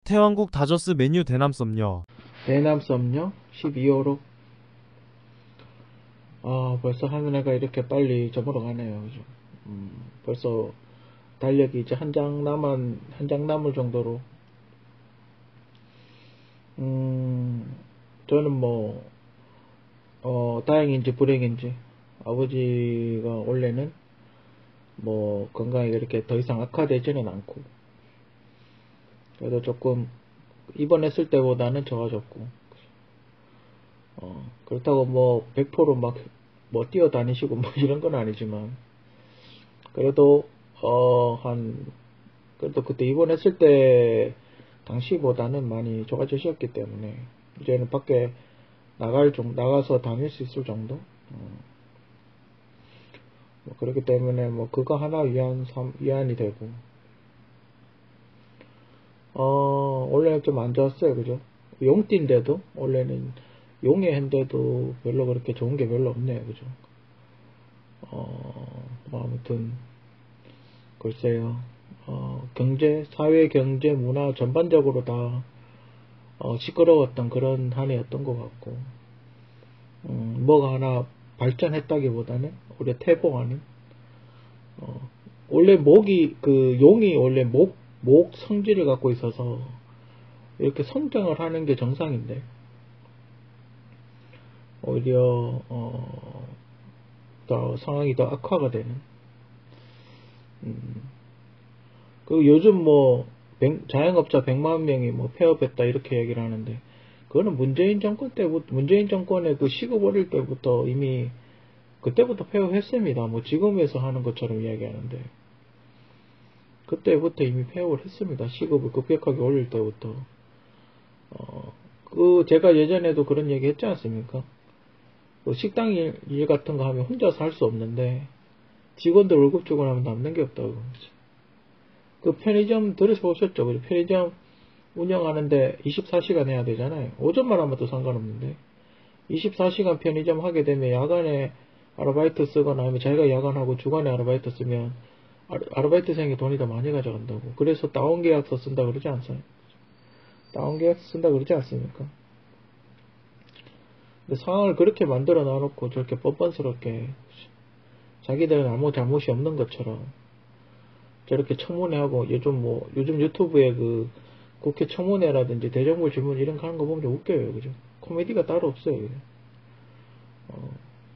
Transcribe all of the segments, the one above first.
태왕국 다저스 메뉴 대남 썸녀. 대남 썸녀 12호로. 아, 벌써 한 해가 이렇게 빨리 저물어 가네요. 그죠? 벌써 달력이 이제 한 장 남을 정도로. 저는 뭐, 다행인지 불행인지, 아버지가 원래는 뭐, 건강이 이렇게 더 이상 악화되지는 않고, 그래도 조금, 입원했을 때보다는 좋아졌고, 그렇다고 뭐, 100% 막, 뭐, 뛰어다니시고 뭐, 이런 건 아니지만, 그래도, 그래도 그때 입원했을 때, 당시보다는 많이 좋아지셨기 때문에, 이제는 밖에 나가서 다닐 수 있을 정도? 뭐 그렇기 때문에, 뭐, 그거 하나 위안이 되고, 원래는 좀 안 좋았어요. 그죠? 용띠인데도, 원래는 용의 해인데도 별로 그렇게 좋은 게 별로 없네요. 그죠? 뭐 아무튼, 글쎄요. 사회, 경제, 문화 전반적으로 다, 시끄러웠던 그런 한 해였던 것 같고, 뭐가 하나 발전했다기보다는, 오히려 퇴보하는, 원래 용이 원래 목 성질을 갖고 있어서, 이렇게 성장을 하는 게 정상인데, 오히려, 더 상황이 더 악화가 되는, 그 요즘 뭐 자영업자 100만 명이 뭐 폐업했다 이렇게 얘기를 하는데 그거는 문재인 정권의 그 시급 어릴 때부터 이미 그때부터 폐업했습니다. 뭐 지금에서 하는 것처럼 이야기하는데 그때부터 이미 폐업을 했습니다. 시급을 급격하게 올릴 때부터. 제가 예전에도 그런 얘기 했지 않습니까? 그 식당 일 같은 거 하면 혼자서 할 수 없는데 직원들 월급 주고 나면 남는 게 없다고. 그 편의점 들으셔보셨죠? 편의점 운영하는데 24시간 해야 되잖아요. 오전만 하면 또 상관없는데 24시간 편의점 하게 되면 야간에 아르바이트 쓰거나 하면 자기가 야간하고 주간에 아르바이트 쓰면 아르바이트생이 돈이 더 많이 가져간다고. 그래서 다운계약서 쓴다 그러지 않아요? 다운계약서 쓴다 그러지 않습니까? 근데 상황을 그렇게 만들어 놔놓고 저렇게 뻔뻔스럽게 자기들은 아무 잘못이 없는 것처럼 저렇게 청문회하고 요즘 유튜브에 그 국회 청문회라든지 대정부 질문 이런 거 하는 거 보면 웃겨요. 그죠? 코미디가 따로 없어요. 그죠?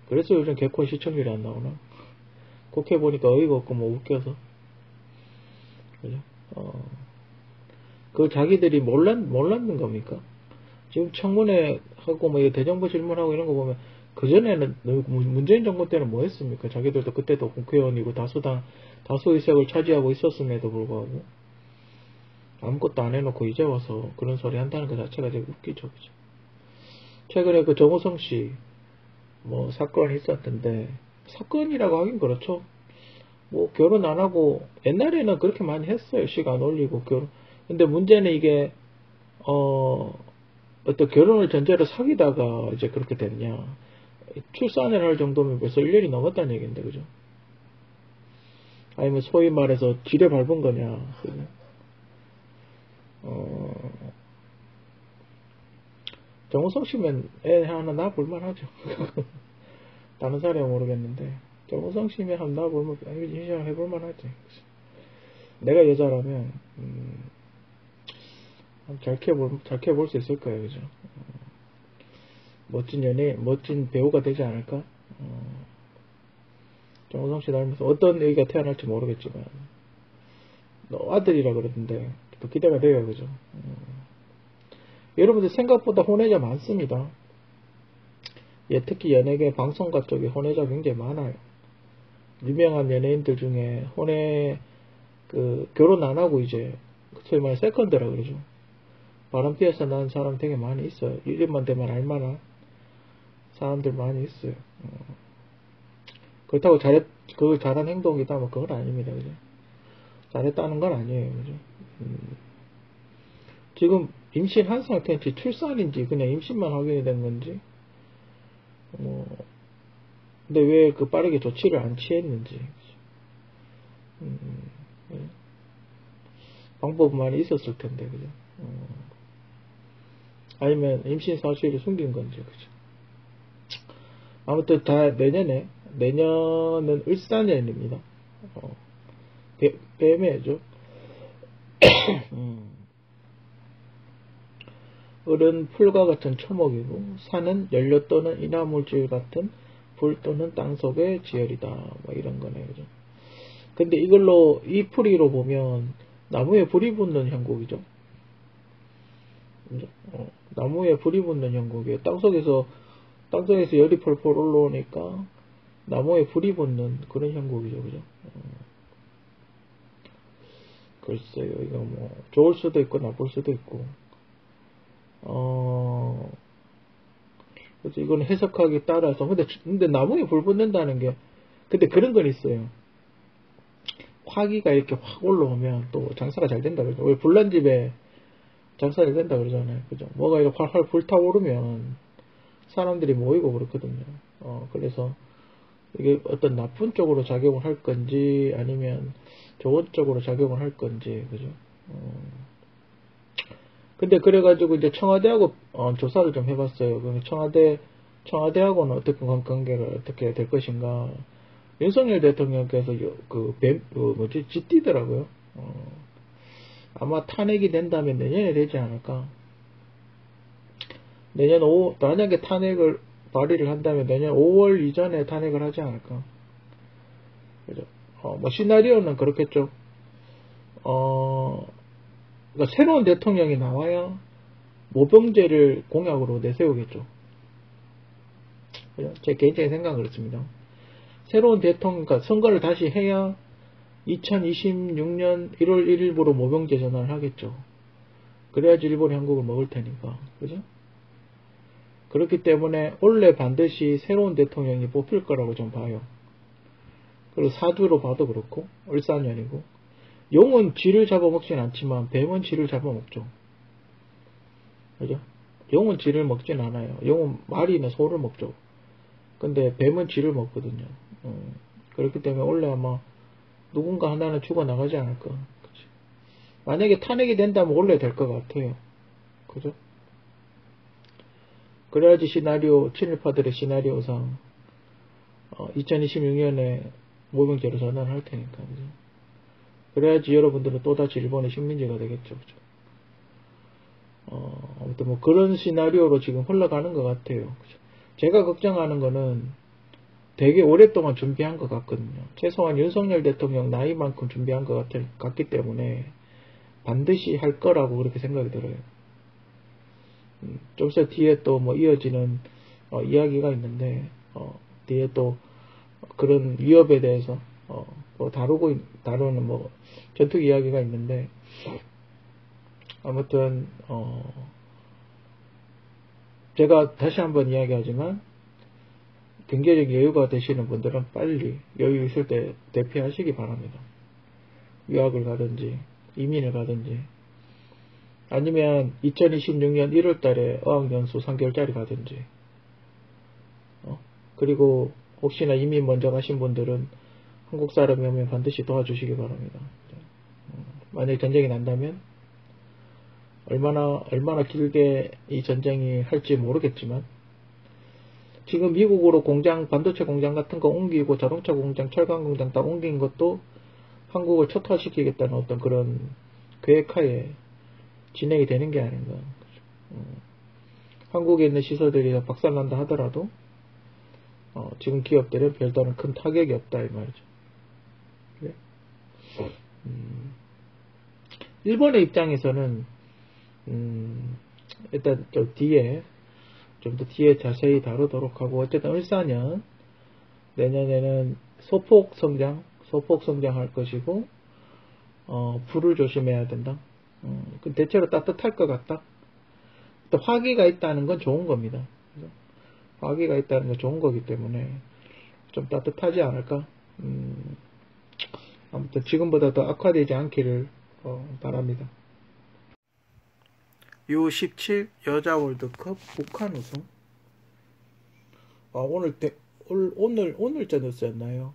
그래서 요즘 개콘 시청률이 안 나오나? 국회 보니까 어이가 없고 뭐 웃겨서. 그죠? 그 자기들이 몰랐는 겁니까? 지금 청문회 하고 뭐 대정부 질문하고 이런 거 보면 그전에는 문재인 정권 때는 뭐 했습니까? 자기들도 그때도 국회의원이고 다수 의석을 차지하고 있었음에도 불구하고 아무것도 안 해놓고 이제 와서 그런 소리 한다는 것 자체가 되게 웃기죠. 그죠? 최근에 그 정우성 씨 뭐 사건이 있었던데 사건이라고 하긴 그렇죠. 뭐 결혼 안 하고 옛날에는 그렇게 많이 했어요. 시간 올리고 결혼. 근데 문제는 이게 어떤 결혼을 전제로 사귀다가 이제 그렇게 됐냐. 출산을 할 정도면 벌써 1년이 넘었다는 얘기인데 그죠? 아니면 소위 말해서 지뢰 밟은 거냐. 정우성 씨면 애 하나 낳아볼만 하죠. 다른 사람은 모르겠는데 정우성 씨면 한번 낳아볼만, 임신을 해볼만 하지. 내가 여자라면 잘 키워볼 수 있을 거예요. 그죠? 멋진 배우가 되지 않을까? 정우성 씨 닮아서 어떤 애가 태어날지 모르겠지만 아들이라 그러던데 또 기대가 돼요. 그죠? 여러분들 생각보다 혼외자 많습니다. 예, 특히 연예계 방송가 쪽에 혼외자 굉장히 많아요. 유명한 연예인들 중에 결혼 안 하고 이제, 소위 말해 세컨드라 그러죠. 바람 피워서 낳은 사람 되게 많이 있어요. 이름만 되면 알만한 사람들 많이 있어요. 그렇다고 그걸 잘한 행동이다, 뭐, 그건 아닙니다. 그죠? 잘했다는 건 아니에요. 그죠? 지금 임신한 상태인지 출산인지 그냥 임신만 확인이 된 건지, 근데 왜 빠르게 조치를 안 취했는지. 방법은 많이 있었을 텐데, 그죠? 아니면 임신 사실을 숨긴 건지, 그죠? 아무튼 다 내년은 을사년입니다. 뱀해죠. 을은 풀과 같은 초목이고, 산은 연료 또는 인화물질 같은 불 또는 땅 속의 지열이다. 뭐 이런 거네요. 그죠? 근데 이걸로, 이 풀이로 보면, 나무에 불이 붙는 형국이죠. 그죠? 나무에 불이 붙는 형국이에요. 땅속에서 열이 펄펄 올라오니까, 나무에 불이 붙는 그런 형국이죠. 그죠? 글쎄요, 이거 뭐, 좋을 수도 있고, 나쁠 수도 있고, 그래서 이건 해석하기 따라서, 근데 나무에 불 붙는다는 게, 근데 그런 건 있어요. 화기가 이렇게 확 올라오면 또 장사가 잘 된다 그러죠. 왜 불난 집에 장사 잘 된다 그러잖아요. 그죠? 뭐가 이렇게 활활 불타오르면 사람들이 모이고 그렇거든요. 그래서 이게 어떤 나쁜 쪽으로 작용을 할 건지 아니면 좋은 쪽으로 작용을 할 건지, 그죠? 근데 그래가지고 이제 청와대하고 조사를 좀 해봤어요. 청와대하고는 어떻게 관계가 어떻게 될 것인가. 윤석열 대통령께서 짖디더라고요. 아마 탄핵이 된다면 내년에 되지 않을까. 만약에 탄핵을 발의를 한다면 내년 5월 이전에 탄핵을 하지 않을까. 그죠? 뭐 시나리오는 그렇겠죠. 그러니까 새로운 대통령이 나와야 모병제를 공약으로 내세우겠죠. 그죠? 제 개인적인 생각은 그렇습니다. 새로운 대통령, 그러니까 선거를 다시 해야 2026년 1월 1일부로 모병제 전환을 하겠죠. 그래야지 일본이 한국을 먹을 테니까. 그죠? 그렇기 때문에 원래 반드시 새로운 대통령이 뽑힐 거라고 좀 봐요. 그리고 사주로 봐도 그렇고, 을사년이고, 용은 쥐를 잡아먹진 않지만 뱀은 쥐를 잡아먹죠. 그죠? 용은 쥐를 먹진 않아요. 용은 말이나 소를 먹죠. 근데 뱀은 쥐를 먹거든요. 그렇기 때문에 원래 아마 누군가 하나는 죽어나가지 않을까. 그치? 만약에 탄핵이 된다면 원래 될 것 같아요. 그죠? 그래야지 친일파들의 시나리오상 2026년에 모병제로 전환할 테니까. 그죠? 그래야지 여러분들은 또다시 일본의 식민지가 되겠죠. 그죠? 아무튼 뭐 그런 시나리오로 지금 흘러가는 것 같아요. 그죠? 제가 걱정하는 거는 되게 오랫동안 준비한 것 같거든요. 최소한 윤석열 대통령 나이만큼 준비한 것 같기 때문에 반드시 할 거라고 그렇게 생각이 들어요. 좀 더 뒤에 또 뭐 이어지는 이야기가 있는데 뒤에 또 그런 위협에 대해서 뭐 다루는 뭐 전투 이야기가 있는데 아무튼 제가 다시 한번 이야기하지만 경제적 여유가 되시는 분들은 빨리 여유 있을 때 대피하시기 바랍니다. 유학을 가든지 이민을 가든지 아니면 2026년 1월 달에 어학연수 3개월짜리 가든지 그리고 혹시나 이민 먼저 가신 분들은 한국 사람이 오면 반드시 도와주시기 바랍니다. 만약에 전쟁이 난다면 얼마나 길게 이 전쟁이 할지 모르겠지만 지금 미국으로 반도체 공장 같은 거 옮기고 자동차 공장, 철강 공장 다 옮긴 것도 한국을 초토화시키겠다는 어떤 그런 계획하에 진행이 되는 게 아닌가. 한국에 있는 시설들이 다 박살난다 하더라도 지금 기업들은 별다른 큰 타격이 없다 이 말이죠. 그래? 일본의 입장에서는 일단 좀 더 뒤에 자세히 다루도록 하고 어쨌든 을사년 내년에는 소폭 성장할 것이고 불을 조심해야 된다. 대체로 따뜻할 것 같다. 또 화기가 있다는 건 좋은 겁니다. 그죠? 화기가 있다는 건 좋은 거기 때문에 좀 따뜻하지 않을까. 아무튼 지금보다 더 악화되지 않기를 바랍니다. U17 여자 월드컵 북한 우승. 오늘자 뉴스였나요?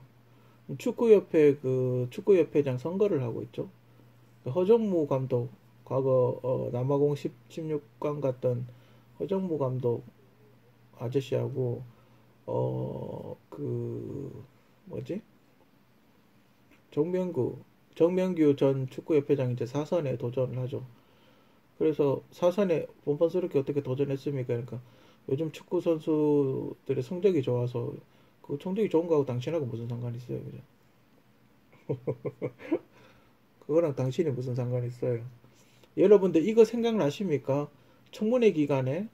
축구협회장 선거를 하고 있죠. 허정무 감독 과거 남아공 16강 갔던 허정무 감독 아저씨하고 그 뭐지? 정명규 전 축구협회장이 이제 사선에 도전을 하죠. 그래서 사선에 본번스럽게 어떻게 도전했습니까? 그러니까 요즘 축구 선수들의 성적이 좋아서 그 성적이 좋은 거하고 당신하고 무슨 상관이 있어요, 그죠? 그거랑 당신이 무슨 상관이 있어요? 여러분들 이거 생각나십니까? 청문회 기간에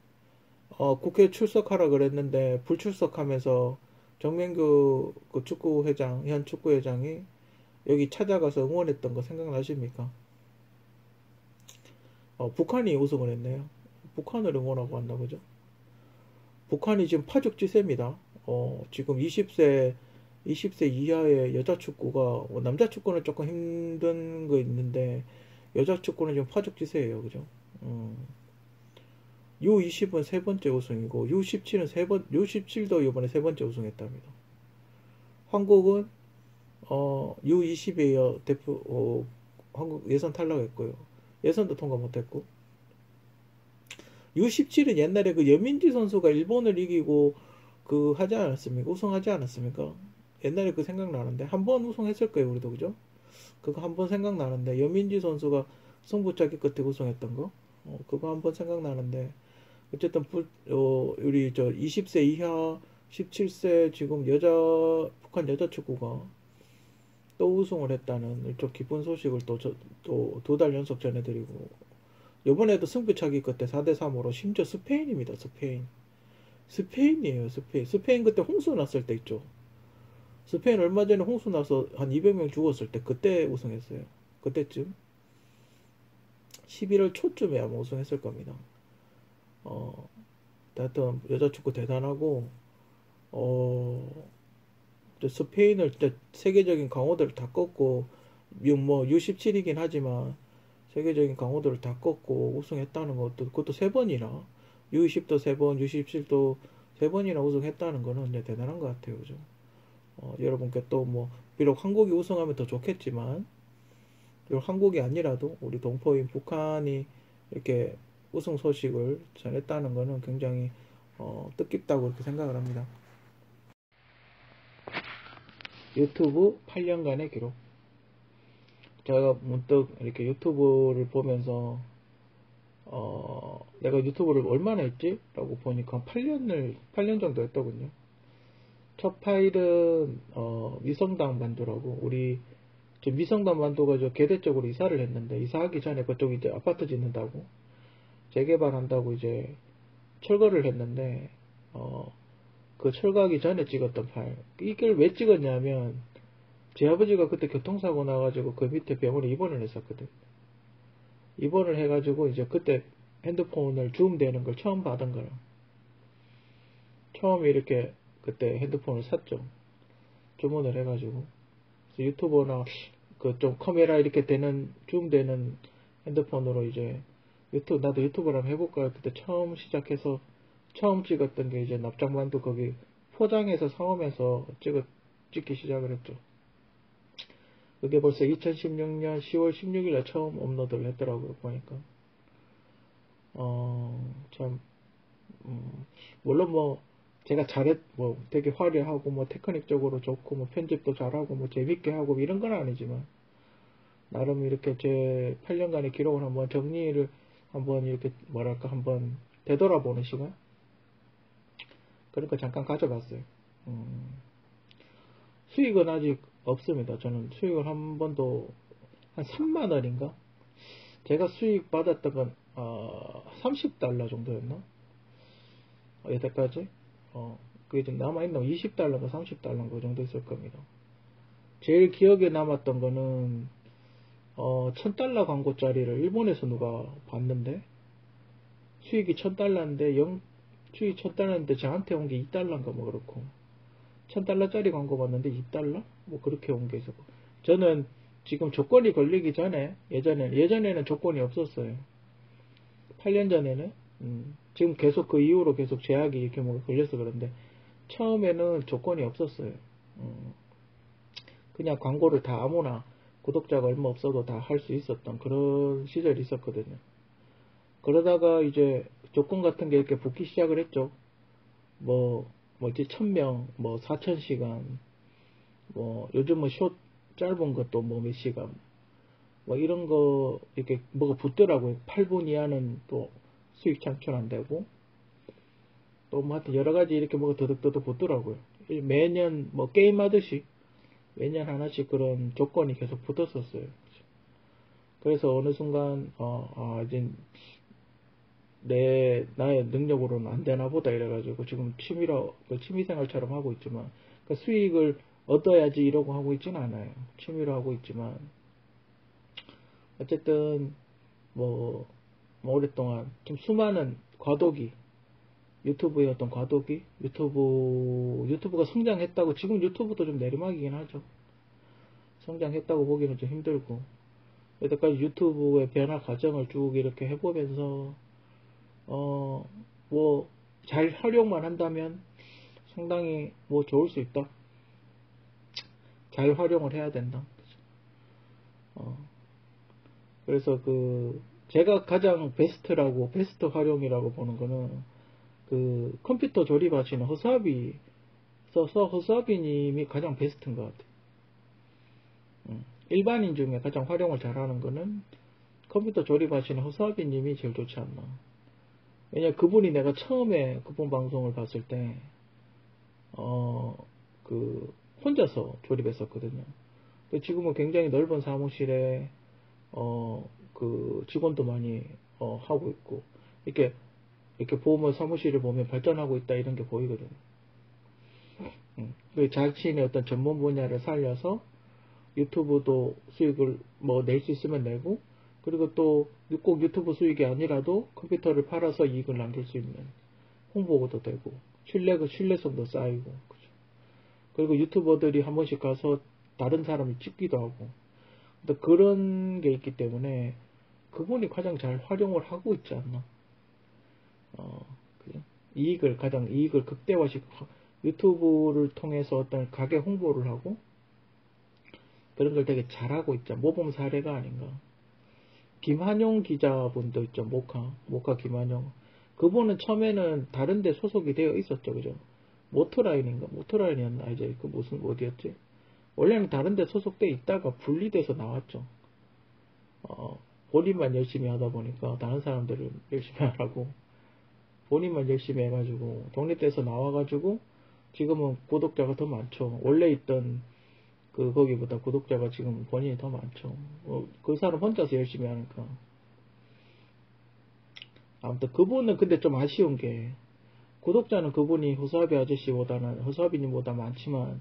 국회 출석하라 그랬는데 불출석하면서 정명규 그 축구회장 현 축구회장이 여기 찾아가서 응원했던 거 생각나십니까? 북한이 우승을 했네요. 북한을 응원하고 왔나 보죠. 북한이 지금 파죽지세입니다. 지금 20세 이하의 여자 축구가, 남자 축구는 조금 힘든 거 있는데, 여자 축구는 지금 파죽지세예요. 그죠? U20은 세 번째 우승이고, U17도 이번에 세 번째 우승했답니다. 한국은, U20에 이어 한국 예선 탈락했고요. 예선도 통과 못했고, U17은 옛날에 그 여민지 선수가 일본을 이기고 그 하지 않았습니까? 우승하지 않았습니까? 옛날에 그 생각나는데 한 번 우승했을 거예요, 우리도. 그죠? 그거 한 번 생각나는데 여민지 선수가 승부차기 끝에 우승했던 거 그거 한 번 생각나는데 어쨌든 우리 저 20세 이하 17세 지금 북한 여자 축구가 또 우승을 했다는 좀 기쁜 소식을 또 두 달 연속 전해드리고, 이번에도 승부차기 끝에 4대3으로 심지어 스페인입니다. 스페인이에요. 스페인 그때 홍수 났을 때 있죠. 스페인 얼마 전에 홍수 나서 한 200명 죽었을 때 그때 우승했어요. 그때쯤 11월 초쯤에 아마 우승했을 겁니다. 하여튼 여자 축구 대단하고 스페인을 진짜 세계적인 강호들을 다 꺾고, 뭐 U17이긴 하지만 세계적인 강호들을 다 꺾고 우승했다는 것도, 그것도 세 번이나, U20도 세 번, U17도 세 번이나 우승했다는 거는 이제 대단한 것 같아요. 그죠? 여러분께 또 뭐, 비록 한국이 우승하면 더 좋겠지만, 비록 한국이 아니라도 우리 동포인 북한이 이렇게 우승 소식을 전했다는 거는 굉장히 뜻깊다고 그렇게 생각을 합니다. 유튜브 8년간의 기록. 제가 문득 이렇게 유튜브를 보면서 내가 유튜브를 얼마나 했지? 라고 보니까 8년 정도 했더군요. 첫 파일은 미성당 반도라고, 우리 저 미성당 반도가 저 계대 쪽으로 이사를 했는데, 이사하기 전에 그쪽 이제 아파트 짓는다고 재개발한다고 이제 철거를 했는데, 그 철거하기 전에 찍었던 파일. 이걸 왜 찍었냐면 제 아버지가 그때 교통사고 나가지고 그 밑에 병원에 입원을 했었거든. 입원을 해가지고 이제 그때 핸드폰을 줌되는 걸 처음 받은 거라. 처음 이렇게 그때 핸드폰을 샀죠. 주문을 해가지고. 그래서 유튜버나 그 좀 카메라 이렇게 되는 줌되는 핸드폰으로 이제 나도 유튜브를 한번 해볼까. 그때 처음 시작해서 처음 찍었던 게 이제 납작만두 거기 포장해서 사오면서 찍기 시작을 했죠. 그게 벌써 2016년 10월 16일에 처음 업로드를 했더라고요, 보니까. 참, 물론 뭐, 제가 뭐 되게 화려하고, 뭐, 테크닉적으로 좋고, 뭐, 편집도 잘하고, 뭐, 재밌게 하고, 이런 건 아니지만, 나름 이렇게 제 8년간의 기록을 한번 정리를 한번 이렇게, 뭐랄까, 한번 되돌아보는 시간? 그러니까 잠깐 가져봤어요. 수익은 아직 없습니다. 저는 수익을 한 번도, 한 3만 원인가? 제가 수익 받았던 건, 30달러 정도였나? 여태까지? 그게 좀 남아있나? 20달러인가 30달러인가 그 정도 있을 겁니다. 제일 기억에 남았던 거는, 1000달러 광고짜리를 일본에서 누가 봤는데, 수익이 1000달러인데, 수익이 1000달러인데 저한테 온 게 2달러인가 뭐 그렇고, 1000달러짜리 광고 봤는데 2달러? 뭐 그렇게 온 게 있었고, 저는 지금 조건이 걸리기 전에, 예전에는 조건이 없었어요. 8년 전에는, 지금 계속 그 이후로 계속 제약이 이렇게 뭐 걸려서 그런데, 처음에는 조건이 없었어요. 그냥 광고를 다 아무나, 구독자가 얼마 없어도 다 할 수 있었던 그런 시절이 있었거든요. 그러다가 이제 조건 같은 게 이렇게 붙기 시작을 했죠. 이제 1000명, 4000시간, 요즘은 짧은 것도 몇 시간, 이런 거, 이렇게 뭐가 붙더라고요. 8분 이하는 또 수익 창출 안 되고, 또 하여튼 여러 가지 이렇게 뭐가 더덕더덕 붙더라고요. 매년 게임 하듯이 매년 하나씩 그런 조건이 계속 붙었었어요. 그래서 어느 순간, 이제 나의 능력으로는 안 되나 보다 이래가지고 지금 취미생활처럼 하고 있지만, 그러니까 수익을 얻어야지 이러고 하고 있지는 않아요. 취미로 하고 있지만, 어쨌든, 오랫동안 좀 수많은 유튜브의 어떤 유튜브가 성장했다고, 지금 유튜브도 좀 내리막이긴 하죠. 성장했다고 보기는 좀 힘들고, 여태까지 유튜브의 변화 과정을 쭉 이렇게 해보면서, 잘 활용만 한다면 상당히 좋을 수 있다. 잘 활용을 해야 된다. 그래서 제가 가장 베스트 활용이라고 보는 거는, 컴퓨터 조립하시는 허수아비님이 가장 베스트인 것 같아요. 일반인 중에 가장 활용을 잘하는 거는 컴퓨터 조립하시는 허수아비님이 제일 좋지 않나. 왜냐, 그분이 내가 처음에 그분 방송을 봤을 때, 혼자서 조립했었거든요. 지금은 굉장히 넓은 사무실에, 직원도 많이, 하고 있고, 이렇게 보면 사무실을 보면 발전하고 있다 이런 게 보이거든요. 자신의 어떤 전문 분야를 살려서 유튜브도 수익을 낼 수 있으면 내고, 그리고 또 꼭 유튜브 수익이 아니라도 컴퓨터를 팔아서 이익을 남길 수 있는 홍보도 되고, 신뢰성도 쌓이고, 그죠. 그리고 유튜버들이 한 번씩 가서 다른 사람을 찍기도 하고, 그런 게 있기 때문에 그분이 가장 잘 활용을 하고 있지 않나. 그죠? 가장 이익을 유튜브를 통해서 어떤 가게 홍보를 하고, 그런 걸 되게 잘하고 있죠. 모범 사례가 아닌가. 김한용 기자분도 있죠. 모카 김한용. 그분은 처음에는 다른 데 소속이 되어 있었죠. 그죠? 모터라인이었나? 이제 어디였지? 원래는 다른 데 소속돼 있다가 분리돼서 나왔죠. 본인만 열심히 하다 보니까 다른 사람들을 열심히 하라고, 본인만 열심히 해가지고 독립돼서 나와가지고 지금은 구독자가 더 많죠. 원래 있던 거기보다 구독자가 지금 본인이 더 많죠. 그 사람 혼자서 열심히 하니까. 아무튼 그분은 근데 좀 아쉬운 게, 구독자는 그분이 허수아비님보다 많지만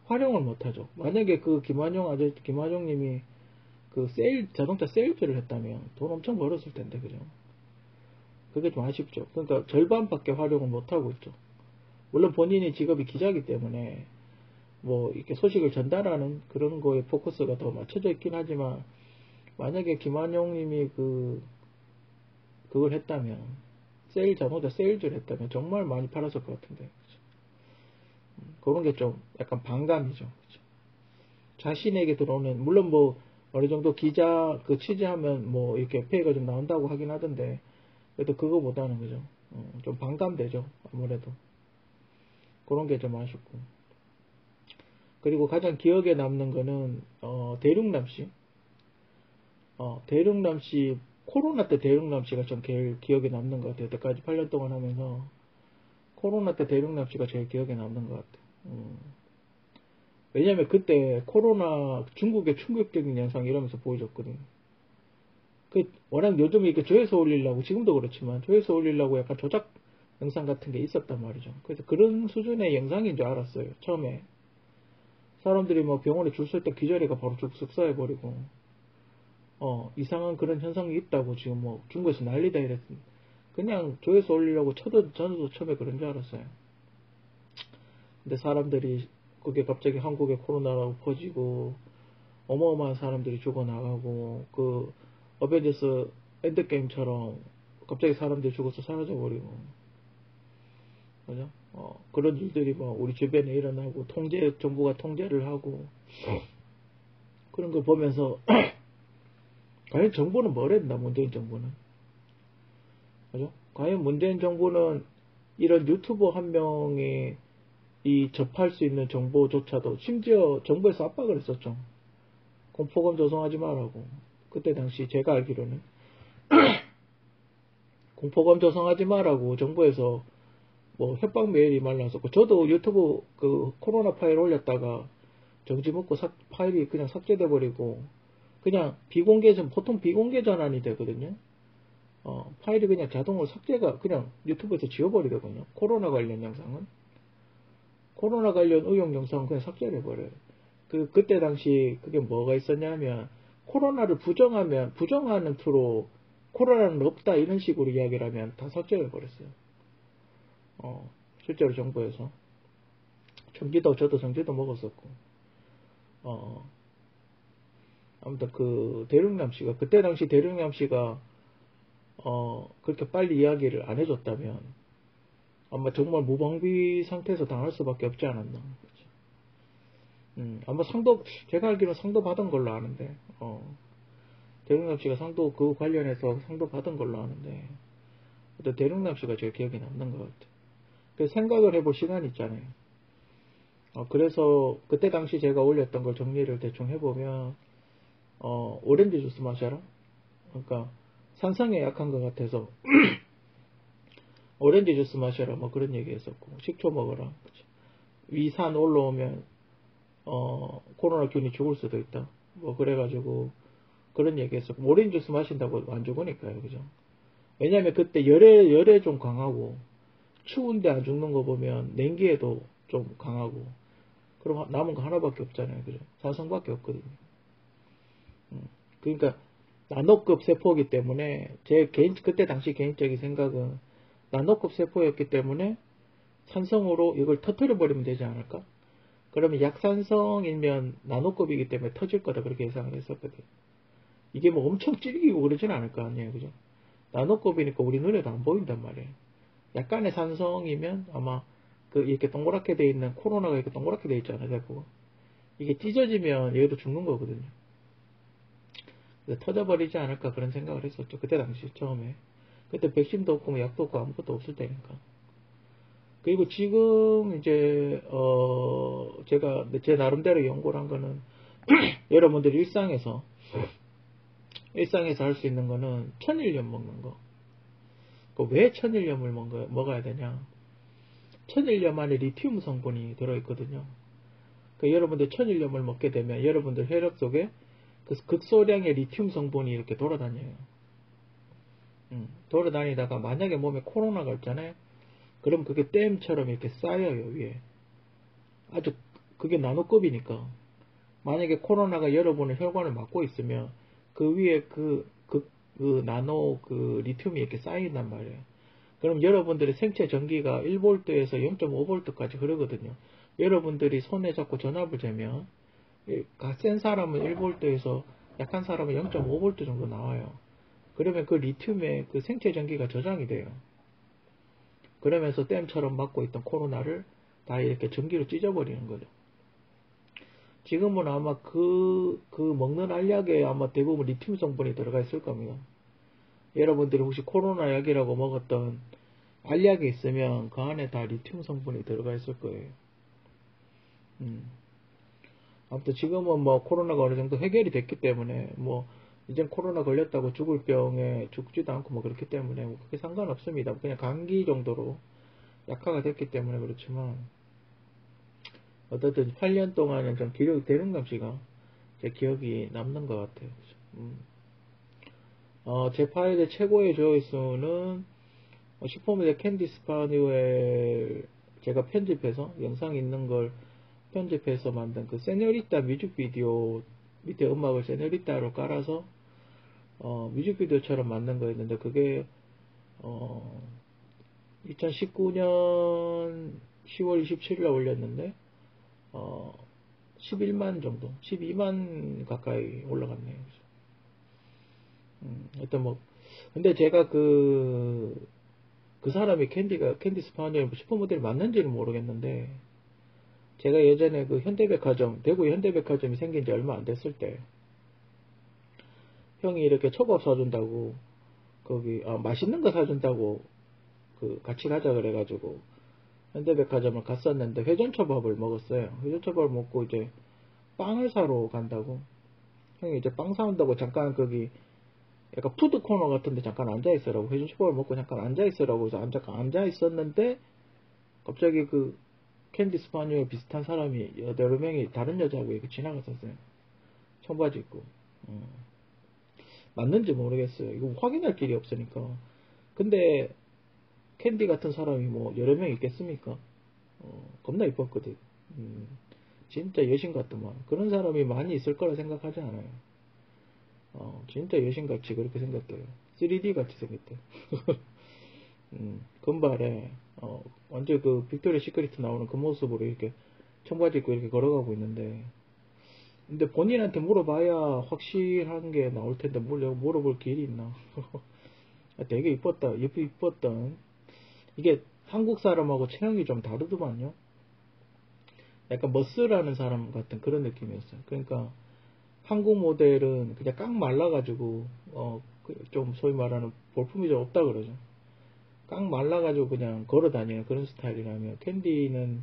활용을 못하죠. 만약에 김환용님이 자동차 세일즈를 했다면 돈 엄청 벌었을 텐데, 그죠? 그게 좀 아쉽죠. 그러니까 절반밖에 활용을 못하고 있죠. 물론 본인이 직업이 기자이기 때문에 이렇게 소식을 전달하는 그런 거에 포커스가 더 맞춰져 있긴 하지만, 만약에 김한용님이 그걸 했다면, 자동차 세일즈를 했다면 정말 많이 팔았을 것 같은데, 그죠? 그런 게 좀 약간 반감이죠. 그죠? 자신에게 들어오는, 물론 어느 정도 기자 취재하면 이렇게 페이가 좀 나온다고 하긴 하던데, 그래도 그거보다는, 그죠? 좀 반감되죠. 아무래도. 그런 게 좀 아쉽고. 그리고 가장 기억에 남는 거는, 대륙남씨. 대륙남씨, 코로나 때 대륙남씨가 좀 제일 기억에 남는 것 같아요. 여태까지 8년 동안 하면서, 코로나 때 대륙남씨가 제일 기억에 남는 것 같아요. 왜냐면 그때 코로나 중국의 충격적인 영상 이러면서 보여줬거든요. 워낙 요즘 이렇게 조회수 올리려고, 지금도 그렇지만, 조회수 올리려고 약간 조작 영상 같은 게 있었단 말이죠. 그래서 그런 수준의 영상인 줄 알았어요, 처음에. 사람들이 병원에 줄 설 때 기절해가 바로 죽sức 써해버리고, 이상한 그런 현상이 있다고 지금 중국에서 난리다 이랬더니, 그냥 조회수 올리려고 저도 처음에 그런 줄 알았어요. 근데 사람들이, 그게 갑자기 한국에 코로나라고 퍼지고, 어마어마한 사람들이 죽어나가고, 어벤져스 엔드게임처럼 갑자기 사람들이 죽어서 사라져버리고, 그죠? 그런 일들이 우리 주변에 일어나고, 정부가 통제를 하고, 그런 걸 보면서 과연 정부는 뭘 했나, 문재인 정부는. 그죠? 과연 문재인 정부는 이런 유튜버 한 명이 이 접할 수 있는 정보조차도 심지어 정부에서 압박을 했었죠. 공포감 조성하지 말라고. 그때 당시 제가 알기로는 공포감 조성하지 말라고 정부에서 뭐 협박 메일이 말라왔었고, 저도 유튜브 그 코로나 파일 올렸다가 정지 먹고 파일이 그냥 삭제돼 버리고, 그냥 보통 비공개 전환이 되거든요. 파일이 그냥 자동으로 삭제가 그냥 유튜브에서 지워버리거든요. 코로나 관련 영상은. 코로나 관련 의혹 영상은 그냥 삭제를 해버려요. 그때 당시 그게 뭐가 있었냐면, 코로나를 부정하는 투로 코로나는 없다 이런 식으로 이야기를 하면 다 삭제를 해버렸어요. 실제로 정부에서. 저도 정지도 먹었었고. 아무튼 대륙남 씨가, 그때 당시 대륙남 씨가, 그렇게 빨리 이야기를 안 해줬다면, 아마 정말 무방비 상태에서 당할 수밖에 없지 않았나. 아마 제가 알기로는 상도 받은 걸로 아는데, 대륙남 씨가 그 관련해서 상도 받은 걸로 아는데, 대륙남 씨가 제일 기억에 남는 것 같아요. 그래서 생각을 해볼 시간이 있잖아요. 그래서 그때 당시 제가 올렸던 걸 정리를 대충 해보면, 오렌지 주스 마셔라. 그러니까 산성에 약한 것 같아서 오렌지 주스 마셔라 뭐 그런 얘기 했었고, 식초 먹어라. 그치? 위산 올라오면 코로나균이 죽을 수도 있다. 뭐 그래가지고 그런 얘기 했었고, 오렌지 주스 마신다고 안 죽으니까요. 그죠? 왜냐면 그때 열에 좀 강하고, 추운데 안 죽는 거 보면 냉기에도 좀 강하고, 그럼 남은 거 하나밖에 없잖아요. 그죠? 산성밖에 없거든요. 그러니까 나노급 세포이기 때문에 그때 당시 개인적인 생각은 나노급 세포였기 때문에 산성으로 이걸 터뜨려 버리면 되지 않을까? 그러면 약산성이면 나노급이기 때문에 터질 거다, 그렇게 예상을 했었거든요. 이게 뭐 엄청 찔기고 그러진 않을 거 아니에요. 그죠? 나노급이니까 우리 눈에도 안 보인단 말이에요. 약간의 산성이면 아마 이렇게 동그랗게 돼 있는 코로나가 이렇게 동그랗게 돼 있잖아요. 그거. 이게 찢어지면 얘도 죽는 거거든요. 터져버리지 않을까 그런 생각을 했었죠. 그때 당시 처음에. 그때 백신도 없고 뭐 약도 없고 아무것도 없을 때니까. 그리고 지금 이제 제가 제 나름대로 연구를 한 거는 여러분들이 일상에서 할 수 있는 거는 천일염 먹는 거. 왜 천일염을 먹어야 되냐? 천일염 안에 리튬 성분이 들어있거든요. 여러분들 천일염을 먹게 되면 여러분들 혈액 속에 극소량의 리튬 성분이 이렇게 돌아다녀요. 돌아다니다가 만약에 몸에 코로나가 있잖아요. 그럼 그게 댐처럼 이렇게 쌓여요, 위에. 아주 그게 나노급이니까. 만약에 코로나가 여러분의 혈관을 막고 있으면 그 위에 나노 리튬이 이렇게 쌓인단 말이에요. 그럼 여러분들의 생체 전기가 1V에서 0.5V까지 흐르거든요. 여러분들이 손에 잡고 전압을 재면 센 사람은 1V에서 약한 사람은 0.5V 정도 나와요. 그러면 그 리튬의 그 생체 전기가 저장이 돼요. 그러면서 댐처럼 막고 있던 코로나를 다 이렇게 전기로 찢어버리는 거죠. 지금은 아마 먹는 알약에 아마 대부분 리튬 성분이 들어가 있을 겁니다. 여러분들이 혹시 코로나 약이라고 먹었던 알약이 있으면 그 안에 다 리튬 성분이 들어가 있을 거예요. 아무튼 지금은 뭐 코로나가 어느 정도 해결이 됐기 때문에 뭐 이젠 코로나 걸렸다고 죽을 병에 죽지도 않고 뭐 그렇기 때문에 뭐 그게 상관없습니다. 그냥 감기 정도로 약화가 됐기 때문에 그렇지만, 어쨌든 8년 동안은 좀 대륙남 씨가 제 기억이 남는 것 같아요. 제 파일의 최고의 조회수는 슈퍼미의 캔디 스파니웰 제가 편집해서 영상 있는 걸 편집해서 만든 그 세뇨리따 뮤직비디오 밑에 음악을 세뇨리따로 깔아서 뮤직비디오처럼 만든 거였는데, 그게 2019년 10월 27일에 올렸는데 11만 정도, 12만 가까이 올라갔네요. 하여튼 뭐, 근데 제가 그 사람이 캔디 스파니엘 슈퍼모델이 맞는지는 모르겠는데, 제가 예전에 그 현대백화점, 대구 현대백화점이 생긴 지 얼마 안 됐을 때, 형이 이렇게 초밥 사준다고, 거기, 맛있는 거 사준다고, 같이 가자 그래가지고, 현대백화점을 갔었는데, 회전초밥을 먹었어요. 회전초밥을 먹고 이제, 빵을 사러 간다고. 형이 이제 빵 사온다고 잠깐 거기, 약간 푸드 코너 같은데 잠깐 앉아있으라고, 회전초밥을 먹고 잠깐 앉아있으라고 해서 잠깐 앉아있었는데, 갑자기 캔디 스파니엘 비슷한 사람이 여러 명이 다른 여자하고 이렇게 지나갔었어요. 청바지 입고. 맞는지 모르겠어요. 이거 확인할 길이 없으니까. 근데 캔디 같은 사람이 뭐 여러 명 있겠습니까? 겁나 이뻤거든. 진짜 여신 같더만. 그런 사람이 많이 있을 거라 생각하지 않아요. 진짜 여신같이 그렇게 생겼대요. 3D 같이 생겼대요. 금발에, 완전 빅토리아 시크릿 나오는 그 모습으로 이렇게 청바지 입고 이렇게 걸어가고 있는데, 근데 본인한테 물어봐야 확실한 게 나올 텐데, 물어볼 길이 있나. 되게 이뻤던. 이게 한국 사람하고 체형이 좀 다르더만요. 약간 머스라는 사람 같은 그런 느낌이었어요. 그러니까, 한국 모델은 그냥 깡 말라가지고, 좀 소위 말하는 볼품이 좀 없다 그러죠. 깡 말라가지고 그냥 걸어 다니는 그런 스타일이라면, 캔디는,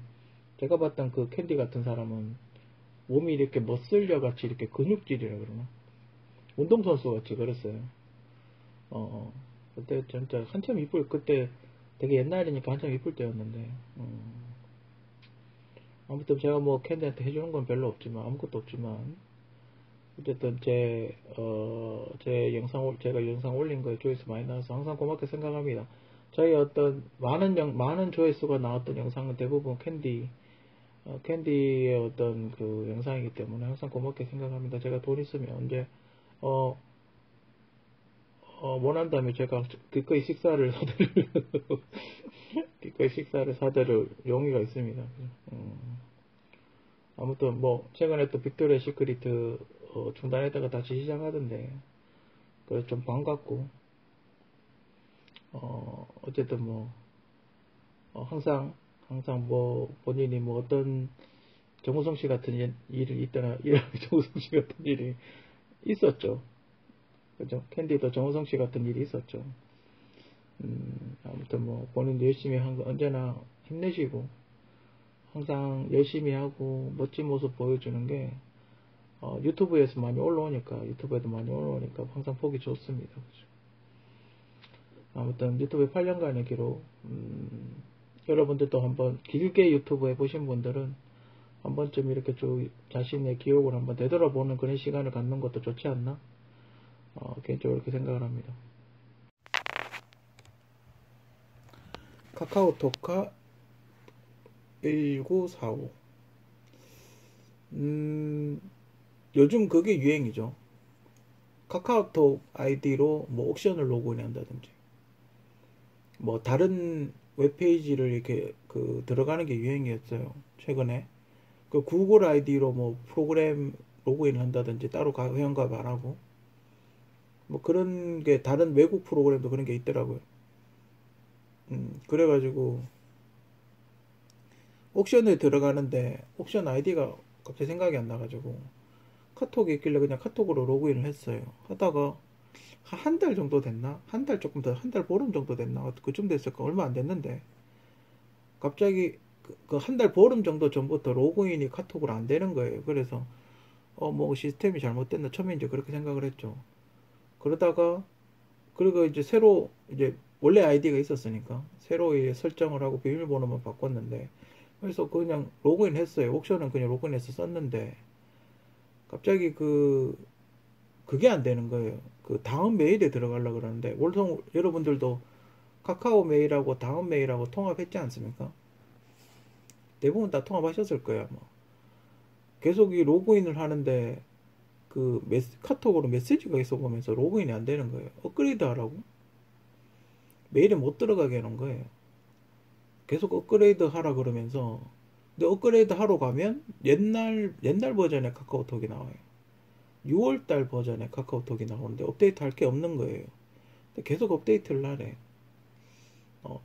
제가 봤던 그 캔디 같은 사람은, 몸이 이렇게 머슬려 같이 이렇게 근육질이라 그러나? 운동선수 같이 그랬어요. 그때 진짜 한참 그때 되게 옛날이니까 한참 이쁠 때였는데, 아무튼 제가 뭐 캔디한테 해주는 건 별로 없지만, 아무것도 없지만, 어쨌든 제가 영상 올린 거에 조회수 많이 나와서 항상 고맙게 생각합니다. 저희 어떤 많은 조회수가 나왔던 영상은 대부분 캔디의 어떤 영상이기 때문에 항상 고맙게 생각합니다. 제가 돈 있으면 언제, 원한다면 제가 기꺼이 식사를 사드릴 용의가 있습니다. 아무튼 뭐 최근에 또 빅토리아 시크릿 중단했다가 다시 시작하던데, 그래서 좀 반갑고, 어쨌든 뭐 항상 뭐 본인이 뭐 어떤 정우성 씨 같은 일이 있거나 정우성 씨 같은 일이 있었죠. 그죠? 캔디도 정우성 씨 같은 일이 있었죠. 아무튼 뭐 본인도 열심히 한 거 언제나 힘내시고, 항상 열심히 하고 멋진 모습 보여주는 게 유튜브에도 많이 올라오니까 항상 보기 좋습니다. 그죠? 아무튼 유튜브에 8년간의 기록, 여러분들도 한번 길게 유튜브 해보신 분들은 한 번쯤 이렇게 좀 자신의 기록을 한번 되돌아보는 그런 시간을 갖는 것도 좋지 않나? 개인적으로 그렇게 생각을 합니다. 카카오톡카 1945. 요즘 그게 유행이죠. 카카오톡 아이디로 뭐 옥션을 로그인 한다든지, 뭐 다른 웹페이지를 이렇게 들어가는 게 유행이었어요. 최근에 구글 아이디로 뭐 프로그램 로그인 한다든지, 따로 회원가입 안 하고, 뭐 그런 게 다른 외국 프로그램도 그런 게 있더라고요. 그래가지고 옥션에 들어가는데 옥션 아이디가 갑자기 생각이 안 나가지고 카톡이 있길래 그냥 카톡으로 로그인을 했어요. 하다가 한 달 정도 됐나? 한 달 조금 더, 한 달 보름 정도 됐나? 그쯤 됐을까? 얼마 안 됐는데 갑자기 한 달 보름 정도 전부터 로그인이 카톡으로 안 되는 거예요. 그래서 뭐 시스템이 잘못됐나? 처음에 이제 그렇게 생각을 했죠. 그러다가 그리고 이제 새로 이제 원래 아이디가 있었으니까 새로 설정을 하고 비밀번호만 바꿨는데, 그래서 그냥 로그인 했어요. 옥션은 그냥 로그인해서 썼는데 갑자기 그게 안 되는 거예요. 다음 메일에 들어가려고 그러는데, 보통 여러분들도 카카오 메일하고 다음 메일하고 통합했지 않습니까? 대부분 다 통합하셨을 거예요, 아마. 계속 이 로그인을 하는데 카톡으로 메시지가 있어 보면서 로그인이 안 되는 거예요. 업그레이드 하라고? 메일에 못 들어가게 해놓은 거예요. 계속 업그레이드 하라 그러면서, 근데 업그레이드 하러 가면 옛날 버전의 카카오톡이 나와요. 6월달 버전의 카카오톡이 나오는데 업데이트 할 게 없는 거예요. 계속 업데이트를 하래.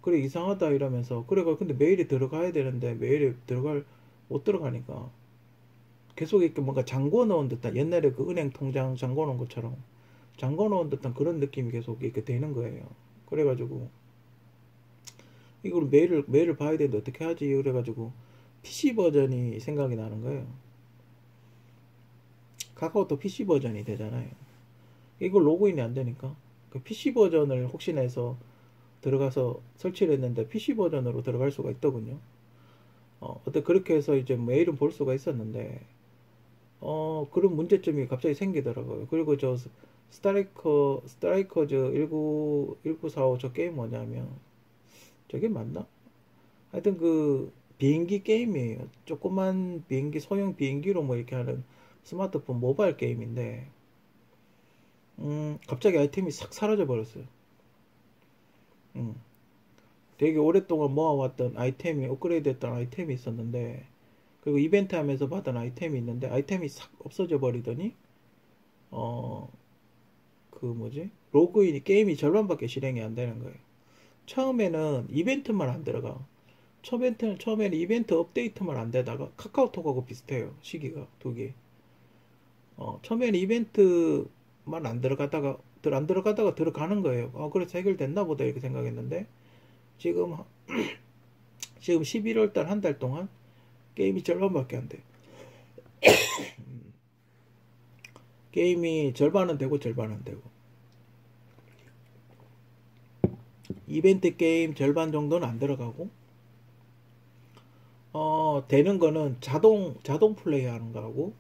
그래 이상하다 이러면서, 그래 근데 메일이 들어가야 되는데 메일에 들어갈 못 들어가니까 계속 이렇게 뭔가 잠궈 놓은 듯한, 옛날에 그 은행 통장 잠궈 놓은 것처럼 잠궈 놓은 듯한 그런 느낌이 계속 이렇게 되는 거예요. 그래가지고 이걸 매일을 봐야 되는데 어떻게 하지? 그래가지고 PC 버전이 생각이 나는 거예요. 카카오톡 PC 버전이 되잖아요. 이걸 로그인이 안 되니까 그 PC 버전을 혹시나 해서 들어가서 설치를 했는데 PC 버전으로 들어갈 수가 있더군요. 어때 그렇게 해서 이제 메일은 볼 수가 있었는데 그런 문제점이 갑자기 생기더라고요. 그리고 저 스트라이커 저 1945 저 게임 뭐냐면 저게 맞나? 하여튼 그 비행기 게임이에요. 조그만 비행기, 소형 비행기로 뭐 이렇게 하는 스마트폰 모바일 게임인데 갑자기 아이템이 싹 사라져 버렸어요. 음, 되게 오랫동안 모아왔던 아이템이, 업그레이드 했던 아이템이 있었는데, 그리고 이벤트 하면서 받은 아이템이 있는데 아이템이 싹 없어져 버리더니 어 그 뭐지, 로그인이, 게임이 절반밖에 실행이 안 되는 거예요. 처음에는 이벤트만 안 들어가. 처음에는 이벤트 업데이트만 안 되다가, 카카오톡하고 비슷해요, 시기가 두 개. 처음에는 이벤트만 안 들어가다가 들어가는 거예요. 그래서 해결됐나 보다 이렇게 생각했는데, 지금 지금 11월 달 한 달 동안 게임이 절반밖에 안 돼. 게임이 절반은 되고 절반은 안 되고. 이벤트 게임 절반 정도는 안 들어가고, 되는 거는 자동 플레이 하는 거하고,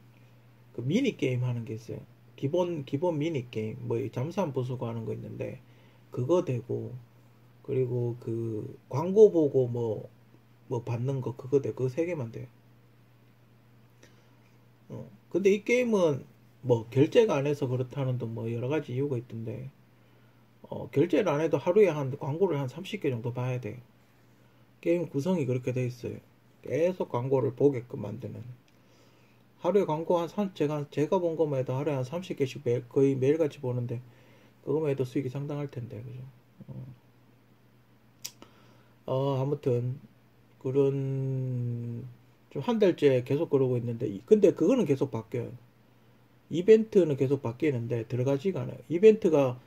그 미니 게임 하는 게 있어요. 기본 미니 게임, 뭐 잠수함 부수고 하는 거 있는데, 그거 되고, 그리고 그 광고 보고 뭐 받는 거 그거 되고, 그거 세 개만 돼요. 근데 이 게임은 뭐 결제가 안 해서 그렇다는 등 뭐 여러 가지 이유가 있던데, 결제를 안 해도 하루에 광고를 한 30개 정도 봐야 돼요. 게임 구성이 그렇게 돼 있어요. 계속 광고를 보게끔 만드는. 하루에 광고 제가 본 것만 해도 하루에 한 30개씩 거의 매일같이 보는데, 그거만 해도 수익이 상당할 텐데, 그죠? 아무튼, 그런, 좀 한 달째 계속 그러고 있는데, 근데 그거는 계속 바뀌어요. 이벤트는 계속 바뀌는데, 들어가지가 않아요. 이벤트가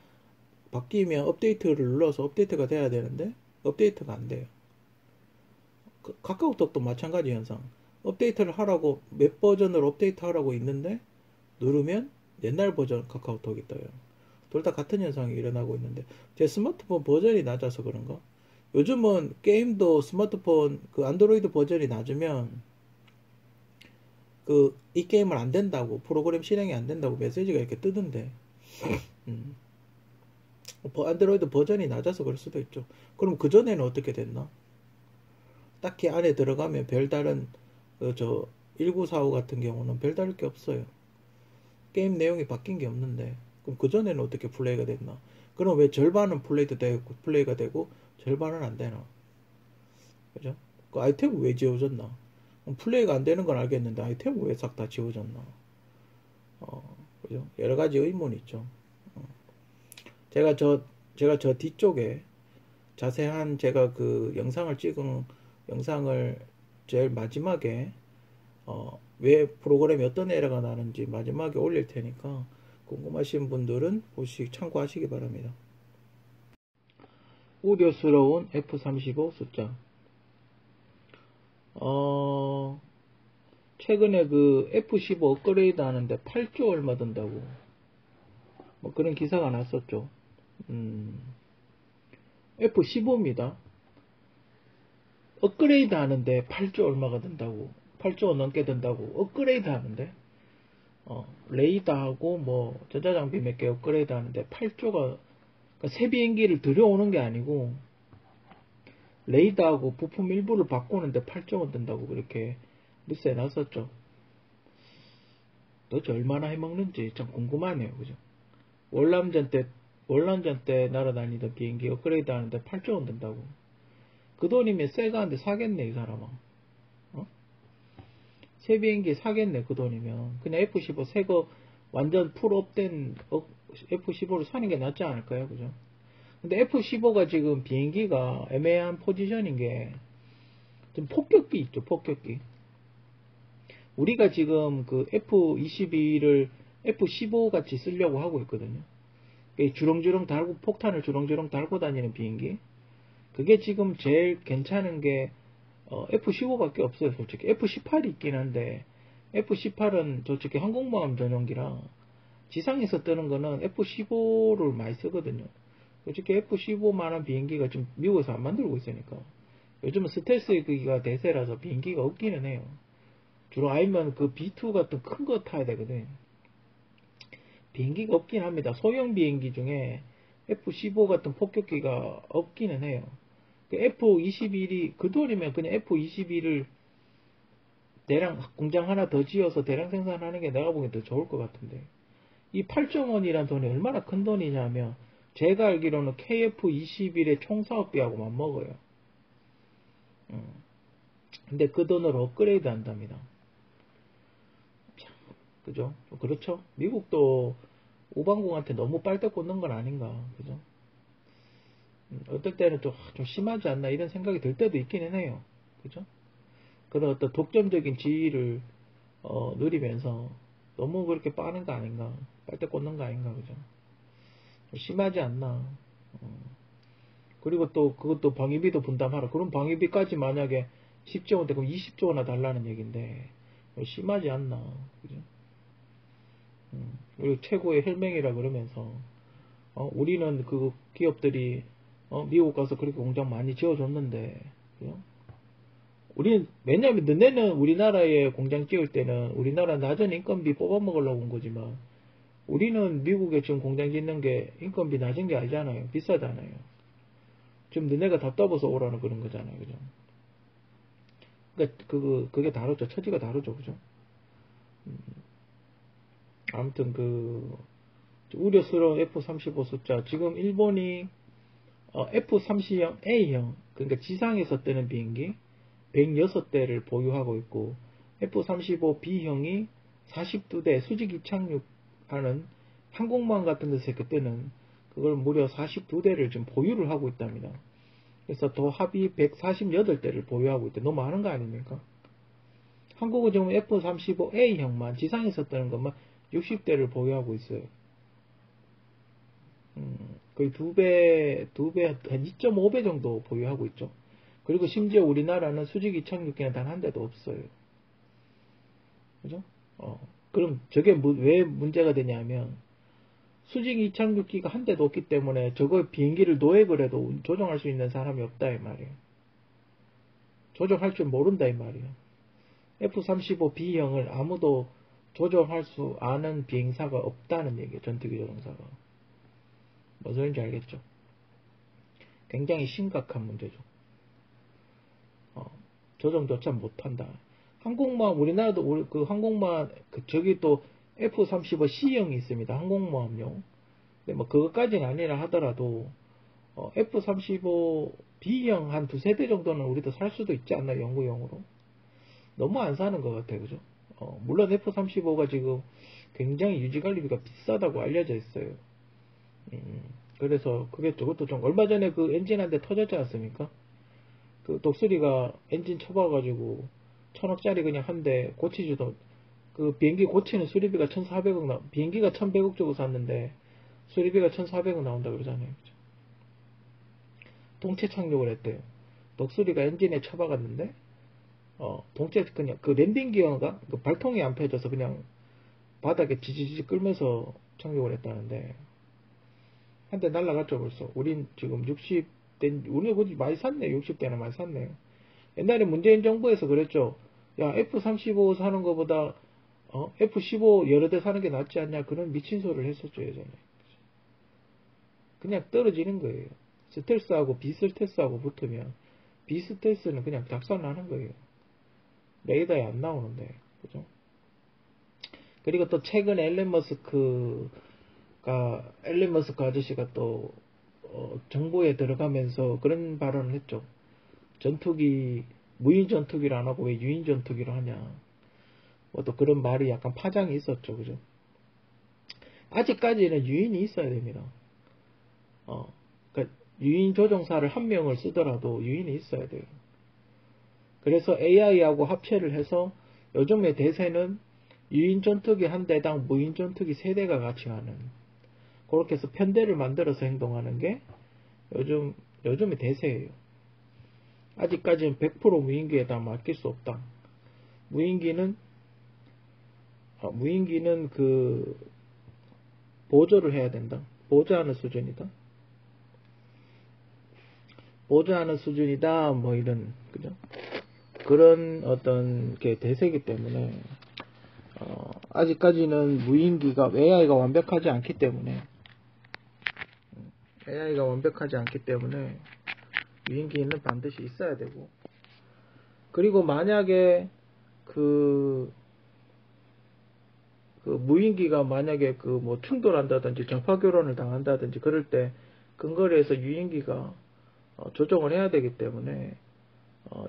바뀌면 업데이트를 눌러서 업데이트가 돼야 되는데, 업데이트가 안 돼요. 카카오톡도 마찬가지 현상. 업데이트를 하라고, 몇 버전으로 업데이트 하라고 있는데, 누르면 옛날 버전 카카오톡이 떠요. 둘 다 같은 현상이 일어나고 있는데, 제 스마트폰 버전이 낮아서 그런가? 요즘은 게임도 스마트폰 그 안드로이드 버전이 낮으면 그 이 게임은 안 된다고, 프로그램 실행이 안 된다고 메시지가 이렇게 뜨던데, 음. 안드로이드 버전이 낮아서 그럴 수도 있죠. 그럼 그 전에는 어떻게 됐나? 딱히 안에 들어가면 별다른 저 1945 같은 경우는 별다를 게 없어요. 게임 내용이 바뀐 게 없는데, 그럼 그 전에는 어떻게 플레이가 됐나? 그럼 왜 절반은 플레이가 되고 절반은 안 되나? 그죠? 그 아이템은 왜 지워졌나? 플레이가 안 되는 건 알겠는데 아이템은 왜 싹 다 지워졌나? 그죠? 여러 가지 의문이 있죠. 제가 저 뒤쪽에 자세한, 제가 그 영상을 찍은 영상을 제일 마지막에 왜 프로그램이 어떤 에러가 나는지 마지막에 올릴 테니까, 궁금하신 분들은 참고하시기 바랍니다. 우려스러운 F-35 숫자. 최근에 그 F-15 업그레이드 하는데 8조 얼마 든다고 뭐 그런 기사가 났었죠. F-15입니다. 업그레이드 하는데 8조 얼마가 든다고, 8조 넘게 든다고 업그레이드 하는데, 레이더하고 뭐 전자장비 몇 개 업그레이드 하는데 8조가, 그러니까 새 비행기를 들여오는 게 아니고 레이더하고 부품 일부를 바꾸는데 8조가 든다고 그렇게 뉴스에 났었죠. 도대체 얼마나 해먹는지 참 궁금하네요. 그죠? 월남전 때 날아다니던 비행기 업그레이드 하는데 8조 원 든다고. 그 돈이면 새가 한데 사겠네, 이 사람아. 새 비행기 사겠네, 그 돈이면. 그냥 F-15 새거 완전 풀업된 F-15를 사는 게 낫지 않을까요? 그죠? 근데 F-15가 지금 비행기가 애매한 포지션인 게, 좀 폭격기 있죠, 폭격기. 우리가 지금 그 F-22를 F-15 같이 쓰려고 하고 있거든요. 주렁주렁 달고, 폭탄을 주렁주렁 달고 다니는 비행기. 그게 지금 제일 괜찮은 게, F-15밖에 없어요, 솔직히. F-18이 있긴 한데, F-18은 솔직히 항공모함 전용기라, 지상에서 뜨는 거는 F-15를 많이 쓰거든요. 솔직히 F-15만한 비행기가 지금 미국에서 안 만들고 있으니까. 요즘은 스텔스기가 대세라서 비행기가 없기는 해요. 주로 아니면 그 B2 같은 큰 거 타야 되거든. 비행기가 없긴 합니다. 소형 비행기 중에 F-15 같은 폭격기가 없기는 해요. F-21이 그 돈이면 그냥 F-22를 대량 공장 하나 더 지어서 대량 생산하는 게 내가 보기엔 더 좋을 것 같은데, 이 8조 원이란 돈이 얼마나 큰 돈이냐면 제가 알기로는 KF-21의 총사업비하고 맞먹어요. 근데 그 돈으로 업그레이드 한답니다. 참, 그죠? 그렇죠? 미국도 오방공한테 너무 빨대 꽂는 건 아닌가, 그죠? 어떨 때는 좀 심하지 않나 이런 생각이 들 때도 있기는 해요. 그죠? 그런 어떤 독점적인 지위를 누리면서 너무 그렇게 빠는 거 아닌가, 빨대 꽂는 거 아닌가, 그죠? 좀 심하지 않나. 그리고 또 그것도 방위비도 분담하라. 그럼 방위비까지 만약에 10조 원대 그럼 20조 원이나 달라는 얘기인데 심하지 않나, 그죠? 그리고 최고의 혈맹이라 그러면서 우리는 그 기업들이 미국 가서 그렇게 공장 많이 지어줬는데, 그죠? 우리는 왜냐하면 너네는 우리나라에 공장 지을 때는 우리나라 낮은 인건비 뽑아먹으려고 온 거지만, 우리는 미국에 지금 공장 짓는 게 인건비 낮은 게 아니잖아요. 비싸잖아요. 지금 너네가 답답해서 오라는 그런 거잖아요. 그죠? 그러니까 그게 다르죠. 처지가 다르죠. 그죠? 아무튼 우려스러운 F-35 숫자. 지금 일본이 F-30형 A형, 그러니까 지상에서 뜨는 비행기 106대를 보유하고 있고, F-35B형이 42대 수직 이착륙하는 항공모함 같은 데서 뜨는 그걸 무려 42대를 지금 보유를 하고 있답니다. 그래서 더 합이 148대를 보유하고 있대. 너무 많은 거 아닙니까? 한국은 지금 F-35A형만 지상에서 뜨는 것만 60대를 보유하고 있어요. 거의 두 배, 한 2.5배 정도 보유하고 있죠. 그리고 심지어 우리나라는 수직 이착륙기는 단 한 대도 없어요. 그죠? 그럼 저게 왜 문제가 되냐면, 수직 이착륙기가 한 대도 없기 때문에 저거 비행기를 노획을 해도 조종할 수 있는 사람이 없다 이 말이에요. 조종할 줄 모른다 이 말이에요. F-35B형을 아무도 조종할 수 아는 비행사가 없다는 얘기예요. 전투기 조종사가. 무슨 소리인지 알겠죠? 굉장히 심각한 문제죠. 조종조차 못한다. 항공모함, 우리나라도 그 항공모함, 저기 또 F-35C형이 있습니다. 항공모함용. 근데 뭐 그것까지는 아니라 하더라도 F-35B형 한 두세 대 정도는 우리도 살 수도 있지 않나, 연구용으로. 너무 안 사는 것 같아요. 그죠? 물론 F-35가 지금 굉장히 유지관리비가 비싸다고 알려져 있어요. 그래서 저것도 좀, 얼마 전에 그 엔진 한 대 터졌지 않습니까? 그 독수리가 엔진 쳐봐가지고 1,000억짜리 그냥 한 대 고치지도, 그 비행기 고치는 수리비가 1,400억 비행기가 1,100억 주고 샀는데 수리비가 1,400억 나온다 그러잖아요. 그죠? 동체 착륙을 했대요. 독수리가 엔진에 쳐박았는데, 동체 그냥 그 랜딩 기어가 그 발통이 안 펴져서 그냥 바닥에 지지지 끌면서 착륙을 했다는데, 한 대 날라갔죠 벌써. 우린 지금 60대, 우리 거지 많이 샀네. 60대나 많이 샀네요. 옛날에 문재인 정부에서 그랬죠. 야, F-35 사는 것보다 F-15 여러 대 사는 게 낫지 않냐, 그런 미친 소리를 했었죠 예전에. 그냥 떨어지는 거예요. 스텔스하고 비스텔스하고 붙으면 비스텔스는 그냥 작살나는 거예요. 레이더에 안 나오는데, 그죠? 그리고 또 최근에 앨런 머스크 아저씨가 또 정부에 들어가면서 그런 발언을 했죠. 전투기, 무인 전투기를 안 하고 왜 유인 전투기를 하냐. 뭐 또 그런 말이 약간 파장이 있었죠. 그죠? 아직까지는 유인이 있어야 됩니다. 그러니까 유인 조종사를 한 명을 쓰더라도 유인이 있어야 돼요. 그래서 AI하고 합체를 해서 요즘의 대세는 유인 전투기 한 대당 무인 전투기 3대가 같이 가는, 그렇게 해서 편대를 만들어서 행동하는 게 요즘의 대세예요. 아직까지는 100% 무인기에다 맡길 수 없다. 무인기는 그 보조를 해야 된다. 보조하는 수준이다. 보조하는 수준이다. 뭐 이런, 그죠? 그런 어떤 게 대세이기 때문에 아직까지는 무인기가 AI가 완벽하지 않기 때문에 무인기는 반드시 있어야 되고, 그리고 만약에 그 무인기가 만약에 그 뭐 충돌한다든지 정파 교란을 당한다든지 그럴 때 근거리에서 유인기가 조정을 해야 되기 때문에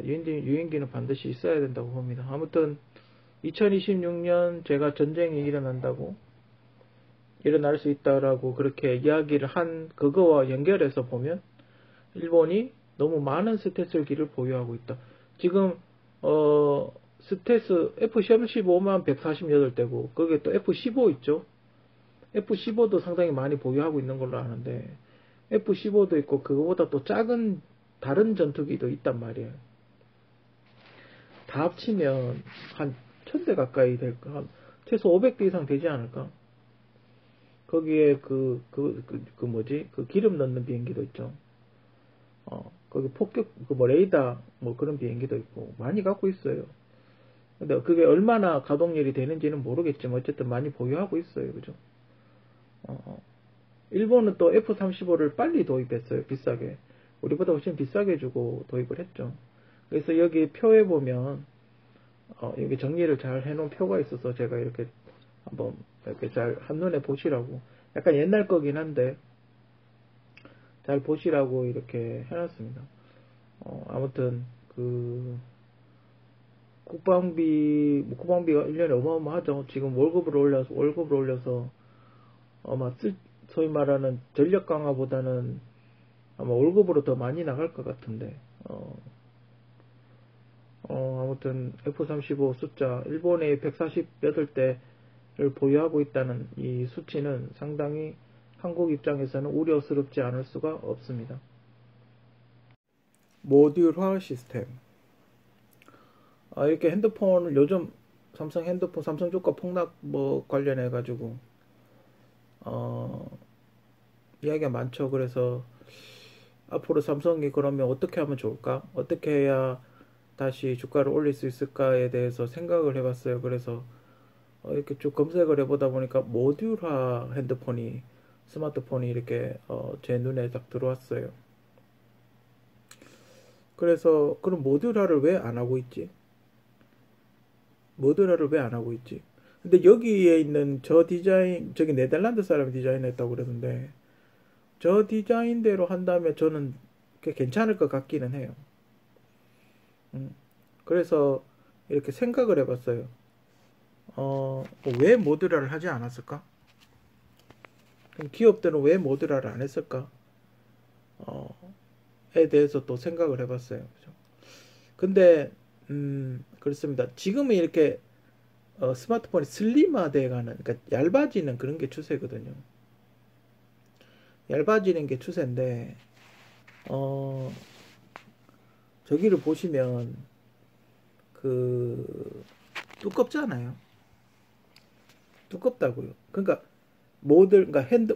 유인기는 반드시 있어야 된다고 봅니다. 아무튼 2026년 제가 전쟁이 일어날 수 있다라고 그렇게 이야기를 한 그거와 연결해서 보면 일본이 너무 많은 스텔스기를 보유하고 있다. 지금 스텔스 F-35만 148대고 거기에 또 F-15 있죠. F-15도 상당히 많이 보유하고 있는 걸로 아는데 F-15도 있고 그거보다 또 작은 다른 전투기도 있단 말이에요. 다 합치면 한 1000대 가까이 될까? 최소 500대 이상 되지 않을까? 거기에 그 기름 넣는 비행기도 있죠. 거기 폭격, 레이더, 그런 비행기도 있고, 많이 갖고 있어요. 근데 그게 얼마나 가동률이 되는지는 모르겠지만, 어쨌든 많이 보유하고 있어요. 그죠? 일본은 또 F-35를 빨리 도입했어요. 비싸게. 우리보다 훨씬 비싸게 주고 도입을 했죠. 그래서 여기 표에 보면, 여기 정리를 잘 해놓은 표가 있어서 제가 이렇게 한번 이렇게 잘 한눈에 보시라고, 약간 옛날 거긴 한데 잘 보시라고 이렇게 해놨습니다. 아무튼 국방비가 1년에 어마어마하죠. 지금 월급을 올려서 아마 소위 말하는 전력 강화보다는 아마 월급으로 더 많이 나갈 것 같은데 아무튼 F-35 숫자 일본의 148대를 보유하고 있다는 이 수치는 상당히 한국 입장에서는 우려스럽지 않을 수가 없습니다. 모듈화 시스템. 이렇게 핸드폰을 요즘 삼성 주가 폭락 관련해 가지고 이야기가 많죠. 그래서 앞으로 삼성이 그러면 어떻게 하면 좋을까? 어떻게 해야 다시 주가를 올릴 수 있을까에 대해서 생각을 해봤어요. 그래서 이렇게 쭉 검색을 해보다 보니까 모듈화 스마트폰이 이렇게 제 눈에 딱 들어왔어요. 그래서 그럼 모듈화를 왜 안 하고 있지? 근데 여기에 있는 저기 네덜란드 사람이 디자인했다고 그러는데 저 디자인대로 한다면 저는 꽤 괜찮을 것 같기는 해요. 그래서 이렇게 생각을 해봤어요. 왜 모듈화를 하지 않았을까? 그럼 기업들은 왜 모듈화를 안 했을까? 에 대해서 또 생각을 해봤어요. 그죠? 근데 그렇습니다. 지금은 이렇게 스마트폰이 슬림화돼가는, 그러니까 얇아지는 그런 게 추세거든요. 얇아지는 게 추세인데 저기를 보시면 두껍잖아요. 두껍다고요. 그러니까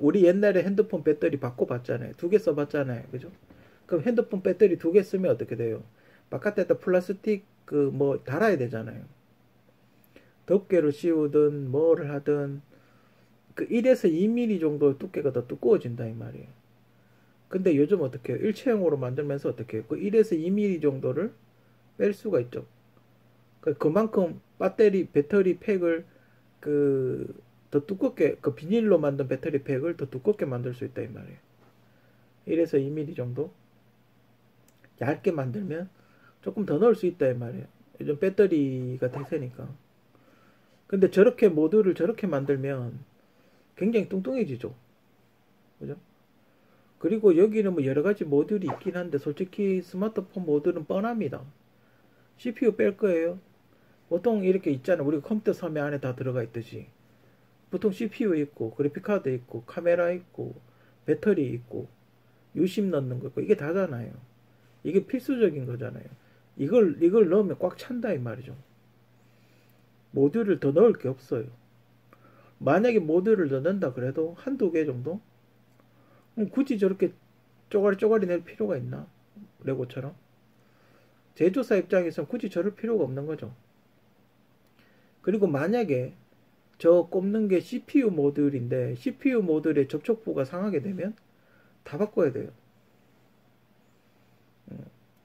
우리 옛날에 핸드폰 배터리 바꿔봤잖아요. 2개 써봤잖아요. 그죠? 그럼 핸드폰 배터리 2개 쓰면 어떻게 돼요? 바깥에다 플라스틱 달아야 되잖아요. 덮개로 씌우든 뭐를 하든 1에서 2mm 정도 두께가 더 두꺼워진다 이 말이에요. 근데 요즘 어떻게 해요? 일체형으로 만들면서 어떻게 해요? 1에서 2mm 정도를 뺄 수가 있죠. 그만큼 배터리 팩을 더 두껍게, 비닐로 만든 배터리 팩을 더 두껍게 만들 수 있다 이 말이에요. 1에서 2mm 정도 얇게 만들면 조금 더 넣을 수 있다 이 말이에요. 요즘 배터리가 대세니까. 근데 모듈을 저렇게 만들면 굉장히 뚱뚱해지죠. 그죠? 그리고 여기는 여러 가지 모듈이 있긴 한데 솔직히 스마트폰 모듈은 뻔합니다. CPU 뺄 거예요. 보통 이렇게 있잖아. 우리 컴퓨터 섬에 안에 다 들어가 있듯이. 보통 CPU 있고, 그래픽카드 있고, 카메라 있고, 배터리 있고, 유심 넣는 거 있고, 이게 다잖아요. 이게 필수적인 거잖아요. 이걸 넣으면 꽉 찬다, 이 말이죠. 모듈을 더 넣을 게 없어요. 만약에 모듈을 더 넣는다 그래도 한두 개 정도? 그럼 굳이 저렇게 쪼가리 낼 필요가 있나? 레고처럼. 제조사 입장에서는 굳이 저럴 필요가 없는 거죠. 그리고 만약에 저 꼽는 게 CPU 모듈인데 CPU 모듈의 접촉부가 상하게 되면 다 바꿔야 돼요.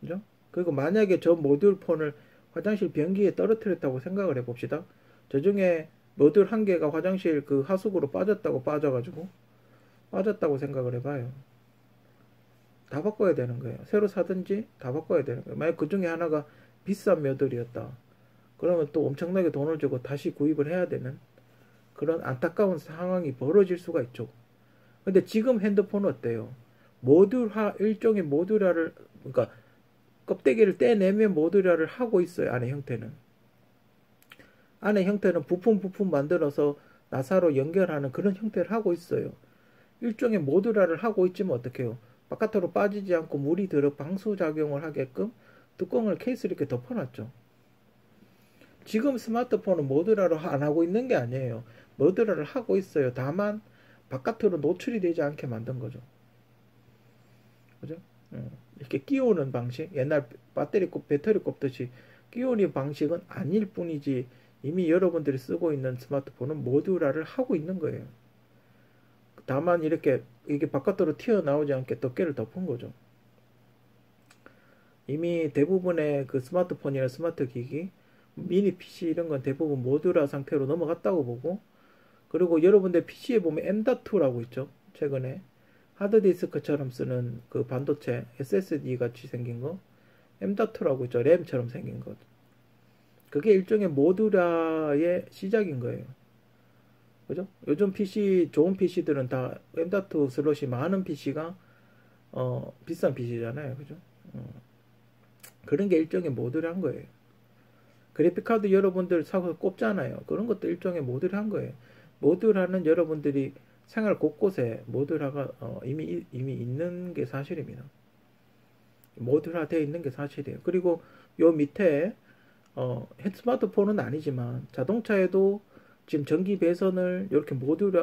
그죠? 그리고 만약에 저 모듈 폰을 화장실 변기에 떨어뜨렸다고 생각을 해봅시다. 저 중에 모듈 한 개가 화장실 그 하수구로 빠졌다고 생각을 해봐요. 다 바꿔야 되는 거예요. 새로 사든지 다 바꿔야 되는 거예요. 만약 그 중에 하나가 비싼 모듈이었다. 그러면 또 엄청나게 돈을 주고 다시 구입을 해야 되는 그런 안타까운 상황이 벌어질 수가 있죠. 근데 지금 핸드폰은 어때요? 일종의 모듈화를, 그러니까 껍데기를 떼내면 모듈화를 하고 있어요. 안의 형태는. 안의 형태는 부품 만들어서 나사로 연결하는 그런 형태를 하고 있어요. 일종의 모듈화를 하고 있지만 어떡해요? 바깥으로 빠지지 않고 물이 들어 방수작용을 하게끔 뚜껑을 케이스를 이렇게 덮어놨죠. 지금 스마트폰은 모듈화를 안 하고 있는 게 아니에요. 모듈화를 하고 있어요. 다만 바깥으로 노출이 되지 않게 만든 거죠. 그죠? 이렇게 끼우는 방식, 옛날 배터리 꼽듯이 끼우는 방식은 아닐 뿐이지 이미 여러분들이 쓰고 있는 스마트폰은 모듈화를 하고 있는 거예요. 다만 이렇게 이게 바깥으로 튀어나오지 않게 덮개를 덮은 거죠. 이미 대부분의 그 스마트폰이나 스마트 기기, 미니 PC 이런 건 대부분 모듈화 상태로 넘어갔다고 보고, 그리고 여러분들 PC에 보면 M.2라고 있죠. 최근에 하드디스크처럼 쓰는 그 반도체 SSD 같이 생긴 거 M.2라고 있죠. 램처럼 생긴 것. 그게 일종의 모듈화의 시작인 거예요. 그죠? 요즘 PC, 좋은 PC들은 다 M.2 슬롯이 많은 PC가 비싼 PC잖아요. 그죠? 그런 게 일종의 모듈화한 거예요. 그래픽카드 여러분들 사서 꼽잖아요. 그런 것도 일종의 모듈화한 거예요. 모듈화는 여러분들이 생활 곳곳에 모듈화가 이미 있는 게 사실입니다. 모듈화 되어 있는 게 사실이에요. 그리고 요 밑에 스마트폰은 아니지만 자동차에도 지금 전기 배선을 이렇게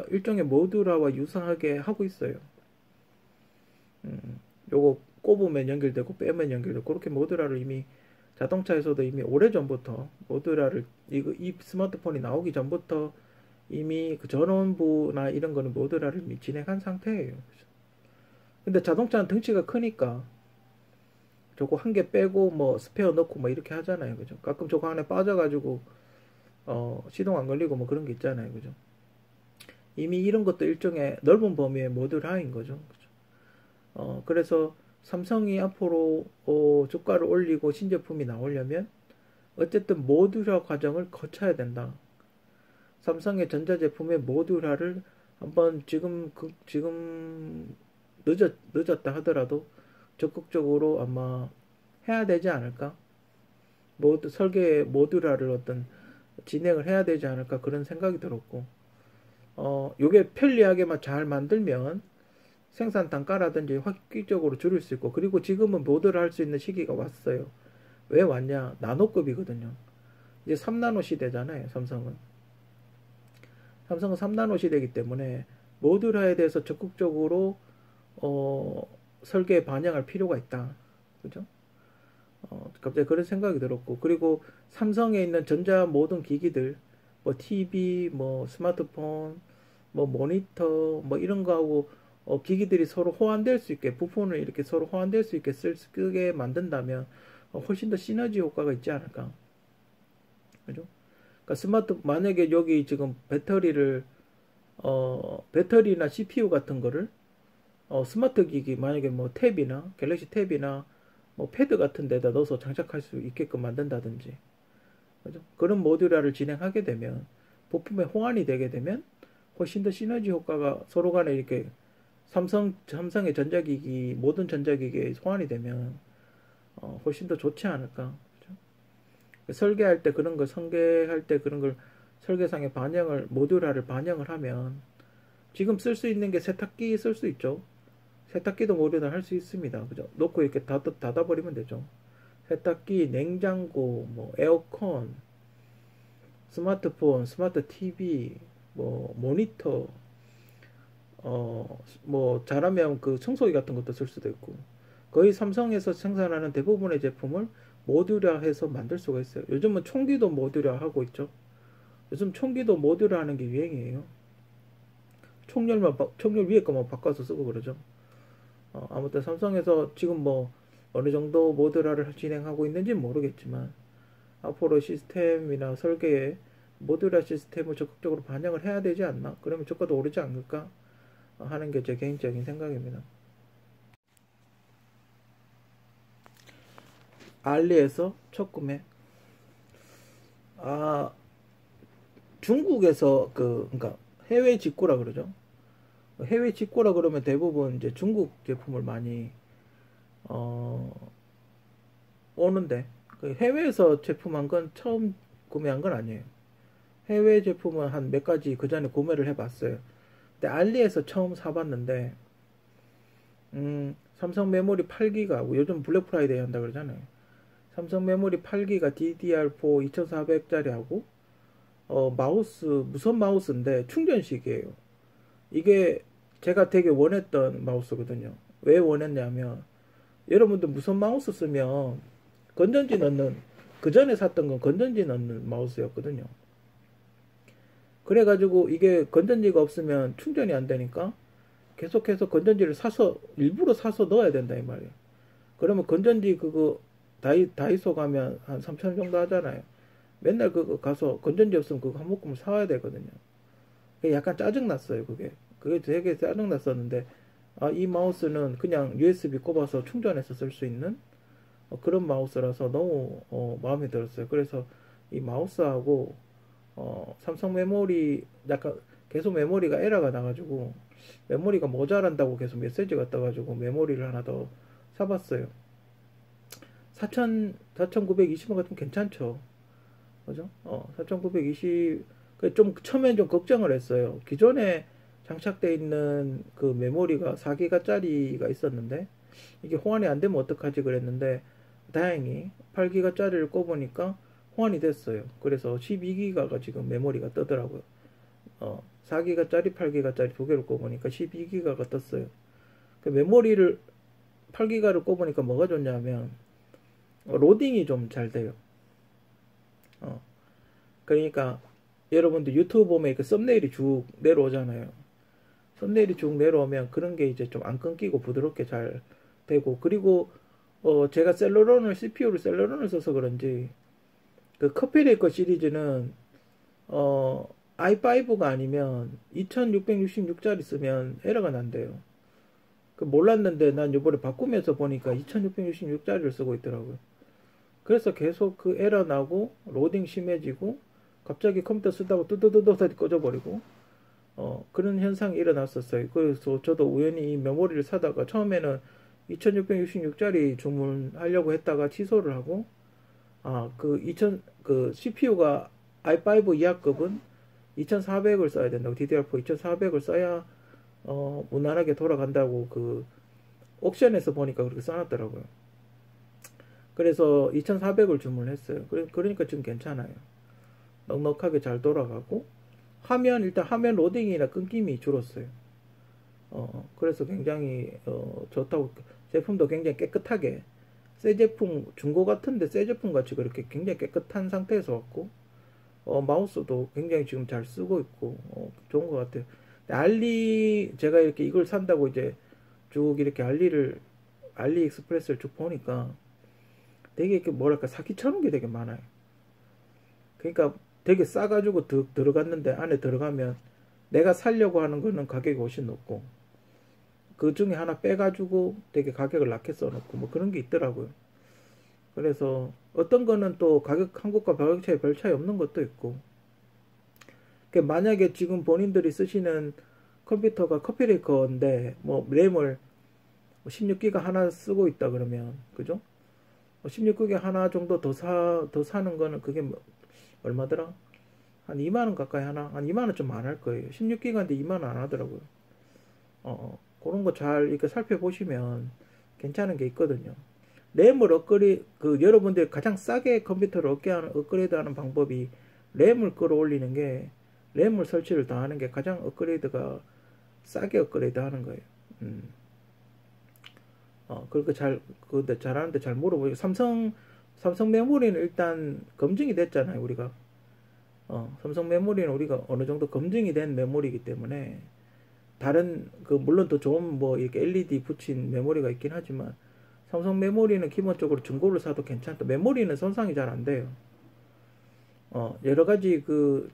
일종의 모듈화와 유사하게 하고 있어요. 요거 꼽으면 연결되고 빼면 연결되고 그렇게 모듈화를 이미 자동차에서도 이미 오래전부터 모듈화를 이 스마트폰이 나오기 전부터 이미 그 전원부나 이런 거는 모듈화를 이미 진행한 상태예요. 근데 자동차는 덩치가 크니까 저거 한 개 빼고 뭐 스페어 넣고 뭐 이렇게 하잖아요. 그죠? 가끔 저거 안에 빠져가지고 시동 안 걸리고 뭐 그런 게 있잖아요. 그죠? 이미 이런 것도 일종의 넓은 범위의 모듈화인 거죠. 그죠? 그래서 삼성이 앞으로 주가를 올리고 신제품이 나오려면 어쨌든 모듈화 과정을 거쳐야 된다. 삼성의 전자제품의 모듈화를 한번 지금 늦었다 하더라도 적극적으로 아마 해야 되지 않을까? 설계 모듈화를 어떤 진행을 해야 되지 않을까 그런 생각이 들었고, 요게 편리하게만 잘 만들면 생산 단가라든지 획기적으로 줄일 수 있고, 그리고 지금은 모듈화 할 수 있는 시기가 왔어요. 왜 왔냐? 나노급이거든요. 이제 3나노 시대잖아요, 삼성은 3나노 시대이기 때문에 모듈화에 대해서 적극적으로 설계에 반영할 필요가 있다. 그죠? 갑자기 그런 생각이 들었고, 그리고 삼성에 있는 전자 모든 기기들, 뭐 TV, 뭐 스마트폰, 뭐 모니터, 뭐 이런 거하고 기기들이 서로 호환될 수 있게, 부품을 이렇게 서로 호환될 수 있게 쓰게 만든다면 훨씬 더 시너지 효과가 있지 않을까. 그죠? 그러니까 만약에 여기 지금 배터리나 CPU 같은 거를 스마트 기기, 만약에 뭐 탭이나 갤럭시 탭이나 뭐 패드 같은 데다 넣어서 장착할 수 있게끔 만든다든지, 그죠? 그런 모듈화를 진행하게 되면, 부품에 호환이 되게 되면 훨씬 더 시너지 효과가 서로 간에 이렇게 삼성의 전자기기, 모든 전자기기에 호환이 되면 훨씬 더 좋지 않을까. 그죠? 설계할 때 그런 걸 설계할 때 그런 걸 설계상에 반영을 모듈화를 반영을 하면 지금 쓸 수 있는 게 세탁기 쓸 수 있죠. 세탁기도 모듈화 할 수 있습니다. 그죠? 놓고 이렇게 닫아버리면 되죠. 세탁기, 냉장고, 뭐 에어컨, 스마트폰, 스마트 TV, 뭐 모니터, 뭐 잘하면 그 청소기 같은 것도 쓸 수도 있고 거의 삼성에서 생산하는 대부분의 제품을 모듈화해서 만들 수가 있어요. 요즘은 총기도 모듈화하고 있죠. 요즘 총기도 모듈화하는 게 유행이에요. 총열 위에 거만 바꿔서 쓰고 그러죠. 아무튼 삼성에서 지금 뭐 어느 정도 모듈화를 진행하고 있는지 모르겠지만 앞으로 시스템이나 설계에 모듈화 시스템을 적극적으로 반영을 해야 되지 않나? 그러면 주가도 오르지 않을까? 하는 게 제 개인적인 생각입니다. 알리에서 첫 구매. 아, 중국에서 그러니까 해외 직구라 그러죠. 해외 직구라 그러면 대부분 이제 중국 제품을 많이 어, 오는데 그 해외에서 제품 한 건 처음 구매한 건 아니에요. 해외 제품은 한 몇 가지 그 전에 구매를 해봤어요. 근데 알리에서 처음 사봤는데 삼성 메모리 8기가하고 요즘 블랙 프라이데이 한다 그러잖아요. 삼성 메모리 8기가 DDR4 2400짜리하고 마우스 무선 마우스인데 충전식이에요. 이게 제가 되게 원했던 마우스거든요. 왜 원했냐면 여러분들 무선 마우스 쓰면 건전지 넣는 그 전에 샀던 건 건전지 넣는 마우스였거든요. 그래가지고 이게 건전지가 없으면 충전이 안 되니까 계속해서 건전지를 사서 일부러 사서 넣어야 된다 이 말이에요. 그러면 건전지 그거 다이소 가면 한 3,000원 정도 하잖아요. 맨날 그거 가서 건전지 없으면 그거 한 묶음을 사와야 되거든요. 약간 짜증났어요, 그게. 그게 되게 짜증났었는데, 아, 이 마우스는 그냥 USB 꼽아서 충전해서 쓸 수 있는 그런 마우스라서 너무 마음에 들었어요. 그래서 이 마우스하고 삼성 메모리 약간 계속 메모리가 에러가 나가지고 메모리가 모자란다고 계속 메시지가 떠가지고 메모리를 하나 더 사봤어요. 4,920원 같으면 괜찮죠. 그죠? 4,920, 좀, 처음엔 좀 걱정을 했어요. 기존에 장착되어 있는 그 메모리가 4기가짜리가 있었는데, 이게 호환이 안 되면 어떡하지 그랬는데, 다행히 8기가짜리를 꼽으니까 호환이 됐어요. 그래서 12기가가 지금 메모리가 뜨더라고요. 4기가짜리, 8기가짜리 두 개를 꼽으니까 12기가가 떴어요. 그 메모리를 8기가를 꼽으니까 뭐가 좋냐면, 로딩이 좀 잘 돼요. 그러니까 여러분들 유튜브 보면 그 썸네일이 쭉 내려오잖아요. 썸네일이 쭉 내려오면 그런 게 이제 좀 안 끊기고 부드럽게 잘 되고 그리고 제가 CPU를 셀러론을 써서 그런지 그 커피레이커 시리즈는 i5가 아니면 2666짜리 쓰면 에러가 난대요. 그 몰랐는데 난 이번에 바꾸면서 보니까 2666짜리를 쓰고 있더라고요. 그래서 계속 그 에러 나고 로딩 심해지고 갑자기 컴퓨터 쓰다가 뚜두두두 꺼져버리고 그런 현상이 일어났었어요. 그래서 저도 우연히 이 메모리를 사다가 처음에는 2666짜리 주문하려고 했다가 취소를 하고 그 CPU가 i5 이하급은 2400을 써야 된다고 DDR4 2400을 써야 무난하게 돌아간다고 그 옥션에서 보니까 그렇게 써놨더라고요. 그래서 2400을 주문했어요. 그러니까 지금 괜찮아요. 넉넉하게 잘 돌아가고 일단 화면 로딩이나 끊김이 줄었어요. 그래서 굉장히 좋다고 제품도 굉장히 깨끗하게 새 제품 중고 같은데 새 제품 같이 그렇게 굉장히 깨끗한 상태에서 왔고 마우스도 굉장히 지금 잘 쓰고 있고 좋은 것 같아요. 제가 이렇게 이걸 산다고 이제 쭉 이렇게 알리익스프레스를 쭉 보니까 되게 이렇게 뭐랄까 사기쳐놓은 게 되게 많아요. 그러니까 되게 싸가지고 들어갔는데 안에 들어가면 내가 살려고 하는 거는 가격이 훨씬 높고 그 중에 하나 빼가지고 되게 가격을 낮게 써놓고 뭐 그런 게 있더라고요. 그래서 어떤 거는 또 한국과 가격 차이 별 차이 없는 것도 있고 만약에 지금 본인들이 쓰시는 컴퓨터가 커피레이커인데 뭐 램을 16기가 하나 쓰고 있다 그러면 그죠? 16기가 하나 정도 더 사는 거는 그게 뭐, 얼마더라? 한 2만원 가까이 하나? 한 2만원 좀 안 할 거예요. 16기가인데 2만원 안 하더라고요. 그런 거 잘 이렇게 살펴보시면 괜찮은 게 있거든요. 램을 여러분들이 가장 싸게 컴퓨터를 업그레이드 하는 방법이 램을 끌어올리는 게, 램을 설치를 다 하는 게 가장 업그레이드가 싸게 업그레이드 하는 거예요. 그렇게 근데 잘하는데 잘 물어보고, 삼성 메모리는 일단 검증이 됐잖아요, 우리가. 삼성 메모리는 우리가 어느 정도 검증이 된 메모리이기 때문에, 다른, 물론 더 좋은 이렇게 LED 붙인 메모리가 있긴 하지만, 삼성 메모리는 기본적으로 중고를 사도 괜찮다. 메모리는 손상이 잘 안 돼요. 여러 가지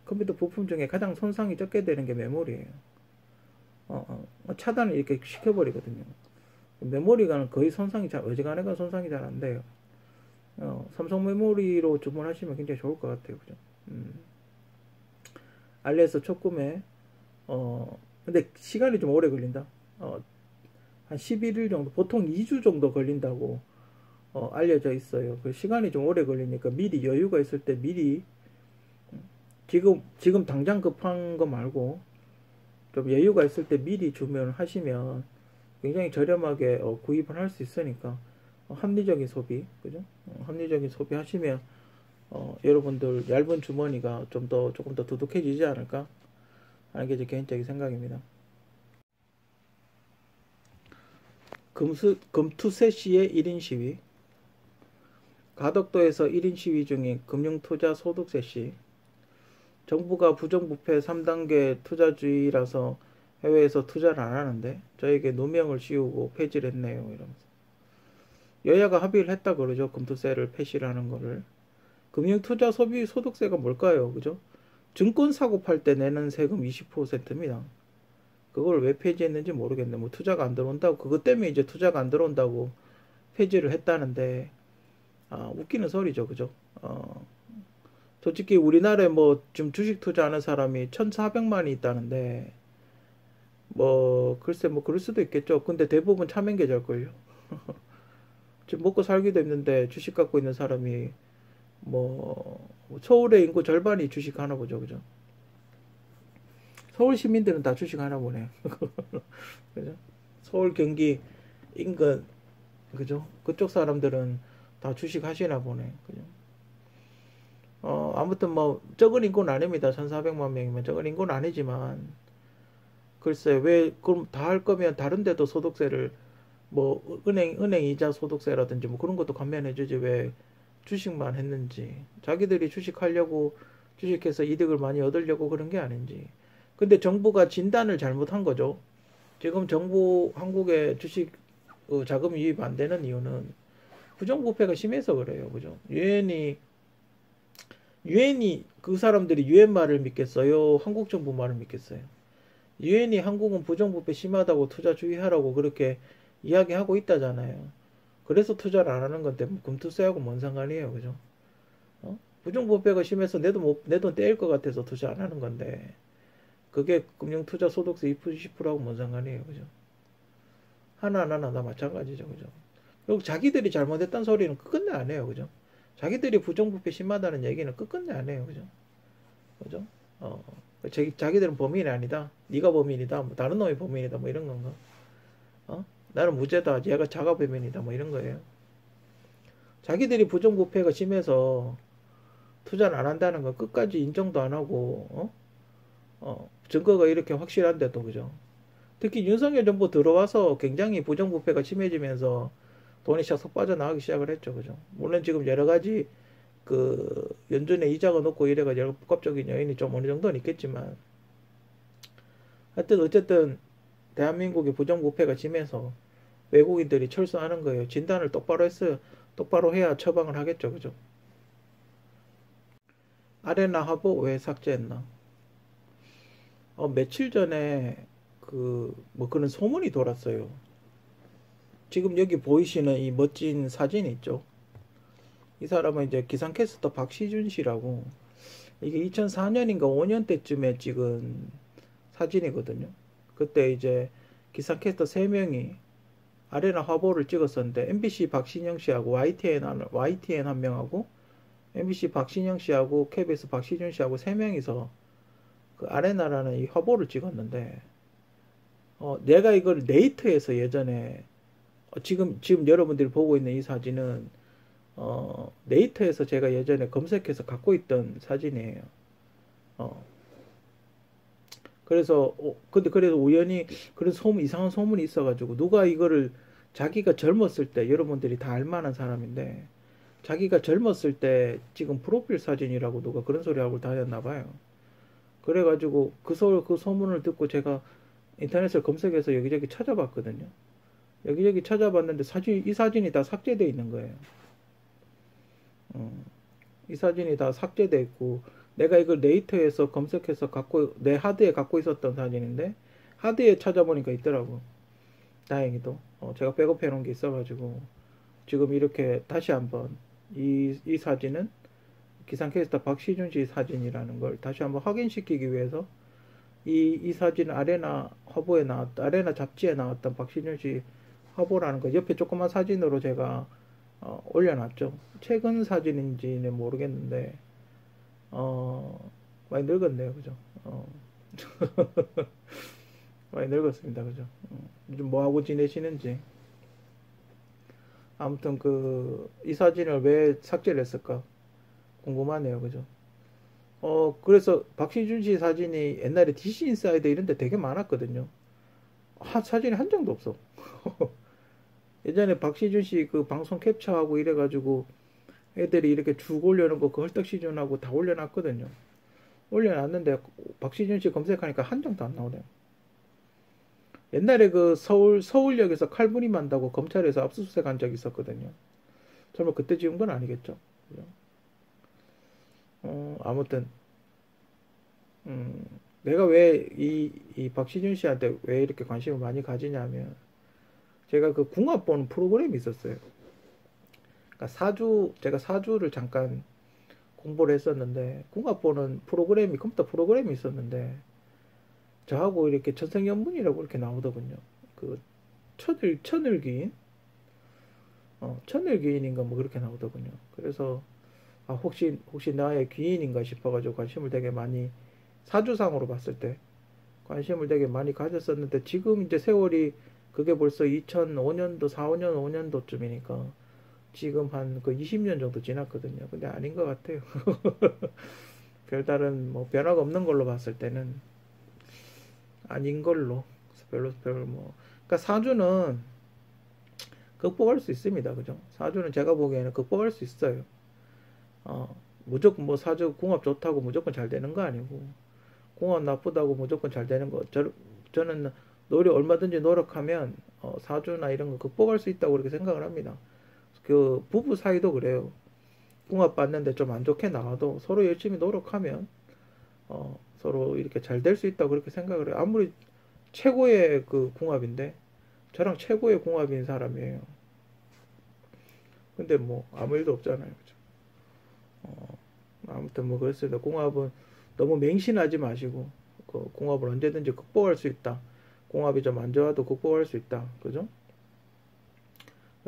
컴퓨터 부품 중에 가장 손상이 적게 되는 게 메모리예요. 차단을 이렇게 시켜버리거든요. 메모리가 거의 어지간하면 손상이 잘 안 돼요. 삼성 메모리로 주문하시면 굉장히 좋을 것 같아요. 그죠? 알리에서 초구매, 근데 시간이 좀 오래 걸린다. 한 11일 정도, 보통 2주 정도 걸린다고, 알려져 있어요. 시간이 좀 오래 걸리니까 미리 여유가 있을 때 미리, 지금 당장 급한 거 말고, 좀 여유가 있을 때 미리 주문하시면 굉장히 저렴하게 구입을 할 수 있으니까, 합리적인 소비, 그죠? 합리적인 소비 하시면, 여러분들 얇은 주머니가 조금 더 두둑해지지 않을까 하는 게 제 개인적인 생각입니다. 금투세 시의 1인 시위. 가덕도에서 1인 시위 중인 금융투자 소득세 시. 정부가 부정부패 3단계 투자주의라서 해외에서 투자를 안 하는데 저에게 누명을 씌우고 폐지를 했네요. 이러면서. 여야가 합의를 했다 그러죠. 금투세를 폐시를 하는 거를. 금융투자 소비 소득세가 뭘까요? 그죠? 증권 사고 팔 때 내는 세금 20%입니다. 그걸 왜 폐지했는지 모르겠네. 투자가 안 들어온다고, 그것 때문에 이제 투자가 안 들어온다고 폐지를 했다는데, 웃기는 소리죠. 그죠? 솔직히 우리나라에 지금 주식 투자하는 사람이 1,400만이 있다는데, 글쎄, 그럴 수도 있겠죠. 근데 대부분 차명계좌일걸요. 지금 먹고 살기도 힘든데 주식 갖고 있는 사람이, 서울의 인구 절반이 주식 하나 보죠. 그죠? 서울 시민들은 다 주식 하나 보네. 그죠? 서울, 경기, 인근, 그죠? 그쪽 사람들은 다 주식 하시나 보네. 그죠? 아무튼 적은 인구는 아닙니다. 1,400만 명이면 적은 인구는 아니지만, 글쎄, 그럼 다 할 거면 다른 데도 소득세를, 은행 이자 소득세라든지 그런 것도 감면해주지 왜 주식만 했는지. 자기들이 주식하려고, 주식해서 이득을 많이 얻으려고 그런 게 아닌지. 근데 정부가 진단을 잘못한 거죠. 지금 한국에 주식 자금 유입 안 되는 이유는 부정부패가 심해서 그래요. 그죠? 유엔이 그 사람들이 유엔 말을 믿겠어요? 한국 정부 말을 믿겠어요? 유엔이 한국은 부정부패 심하다고 투자 주의하라고 그렇게 이야기하고 있다잖아요. 그래서 투자를 안 하는 건데 금투세하고 뭔 상관이에요. 그죠? 부정부패가 심해서 내 돈 떼일 것 같아서 투자 안 하는 건데, 그게 금융투자 소득세 20%하고 뭔 상관이에요. 그죠? 하나하나 다 마찬가지죠. 그죠? 그리고 자기들이 잘못했다는 소리는 끝끝내 안 해요. 그죠? 자기들이 부정부패 심하다는 얘기는 끝끝내 안 해요. 그죠? 그죠? 자기들은 범인이 아니다. 네가 범인이다. 다른 놈이 범인이다. 이런 건가? 나는 무죄다. 얘가 자가 범인이다. 이런 거예요. 자기들이 부정부패가 심해서 투자를 안 한다는 거 끝까지 인정도 안 하고, 증거가 이렇게 확실한데도. 그죠? 특히 윤석열 정부 들어와서 굉장히 부정부패가 심해지면서 돈이 샥 빠져나가기 시작을 했죠. 그죠? 물론 지금 여러 가지 연준에 이자가 높고 이래가 여러 복합적인 요인이 좀 어느 정도는 있겠지만, 하여튼 어쨌든 대한민국의 부정부패가 심해서 외국인들이 철수하는 거예요. 진단을 똑바로 했어요. 똑바로 해야 처방을 하겠죠. 그죠? 아레나 화보 왜 삭제했나? 며칠 전에 그런 소문이 돌았어요. 지금 여기 보이시는 이 멋진 사진이 있죠. 이 사람은 이제 기상캐스터 박시준 씨라고, 이게 2004년인가 5년 때쯤에 찍은 사진이거든요. 그때 이제 기상캐스터 3명이 아레나 화보를 찍었었는데 MBC 박신영 씨하고 YTN 한 명하고 MBC 박신영 씨하고 KBS 박시준 씨하고 세 명이서 그 아레나라는 이 화보를 찍었는데 내가 이걸 네이트에서 예전에 지금 여러분들이 보고 있는 이 사진은 네이트에서 제가 예전에 검색해서 갖고 있던 사진이에요. 그래서 근데 그래도 우연히 그런 이상한 소문이 있어가지고 누가 이거를 자기가 젊었을 때 여러분들이 다 알만한 사람인데 자기가 젊었을 때 지금 프로필 사진이라고 누가 그런 소리 하고 다녔나 봐요. 그래가지고 그 소문을 듣고 제가 인터넷을 검색해서 여기저기 찾아봤거든요. 여기저기 찾아봤는데 이 사진이 다 삭제돼 있는 거예요. 이 사진이 다 삭제돼 있고 내가 이걸 네이트에서 검색해서 내 하드에 갖고 있었던 사진인데 하드에 찾아보니까 있더라고. 다행히도 제가 백업해 놓은 게 있어가지고 지금 이렇게 다시 한번 이 사진은 기상캐스터 박시준 씨 사진이라는 걸 다시 한번 확인시키기 위해서 이 사진 아레나 잡지에 나왔던 박시준 씨 화보라는 거 옆에 조그만 사진으로 제가 올려놨죠. 최근 사진인지는 모르겠는데 많이 늙었네요, 그죠? 많이 늙었습니다, 그죠? 요즘 뭐 하고 지내시는지. 아무튼 이 사진을 왜 삭제를 했을까 궁금하네요, 그죠? 그래서 박시준 씨 사진이 옛날에 DC 인사이드 이런 데 되게 많았거든요. 사진이 한 장도 없어. 예전에 박시준 씨 그 방송 캡처하고 이래가지고 애들이 이렇게 쭉 올려놓은 거 그 헐떡시즌하고 다 올려놨거든요. 올려놨는데 박시준 씨 검색하니까 한 장도 안 나오네요. 옛날에 그 서울역에서 칼부림한다고 검찰에서 압수수색 한 적이 있었거든요. 설마 그때 지은 건 아니겠죠? 그죠? 아무튼 내가 왜 이 박시준 씨한테 왜 이렇게 관심을 많이 가지냐면 제가 그 궁합 보는 프로그램이 있었어요. 그러니까 제가 사주를 잠깐 공부를 했었는데 궁합 보는 컴퓨터 프로그램이 있었는데 저하고 이렇게 천생연분이라고 이렇게 나오더군요. 그 천을기인 천을기인인가 뭐 그렇게 나오더군요. 그래서 혹시 나의 귀인인가 싶어가지고 관심을 되게 많이 사주상으로 봤을 때 관심을 되게 많이 가졌었는데 지금 이제 세월이 그게 벌써 2005년도 4, 5년 5년도쯤이니까 지금 한 그 20년 정도 지났거든요. 근데 아닌 것 같아요. 별다른 뭐 변화가 없는 걸로 봤을 때는 아닌 걸로 별로 뭐 그러니까 사주는 극복할 수 있습니다. 그죠? 사주는 제가 보기에는 극복할 수 있어요. 무조건 뭐 사주 궁합 좋다고 무조건 잘 되는 거 아니고 궁합 나쁘다고 무조건 잘 되는 거 저는 얼마든지 노력하면 사주나 이런 거 극복할 수 있다고 그렇게 생각을 합니다. 그 부부 사이도 그래요. 궁합 봤는데 좀 안 좋게 나와도 서로 열심히 노력하면 서로 이렇게 잘 될 수 있다고 그렇게 생각을 해요. 아무리 최고의 그 궁합인데 저랑 최고의 궁합인 사람이에요. 근데 뭐 아무 일도 없잖아요. 그죠? 아무튼 뭐 그랬습니다. 궁합은 너무 맹신하지 마시고 그 궁합을 언제든지 극복할 수 있다. 궁합이 좀 안 좋아도 극복할 수 있다. 그죠?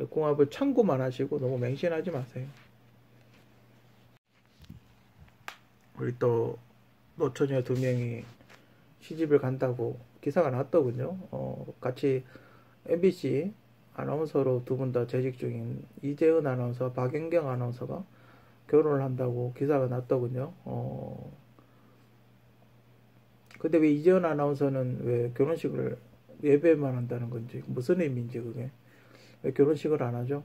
궁합을 참고만 하시고 너무 맹신하지 마세요. 우리 또 노처녀 2명이 시집을 간다고 기사가 났더군요. 같이 MBC 아나운서로 두 분 다 재직 중인 이재은 아나운서, 박연경 아나운서가 결혼을 한다고 기사가 났더군요. 근데 왜 이재은 아나운서는 왜 결혼식을 예배만 한다는 건지 무슨 의미인지 그게 왜 결혼식을 안 하죠?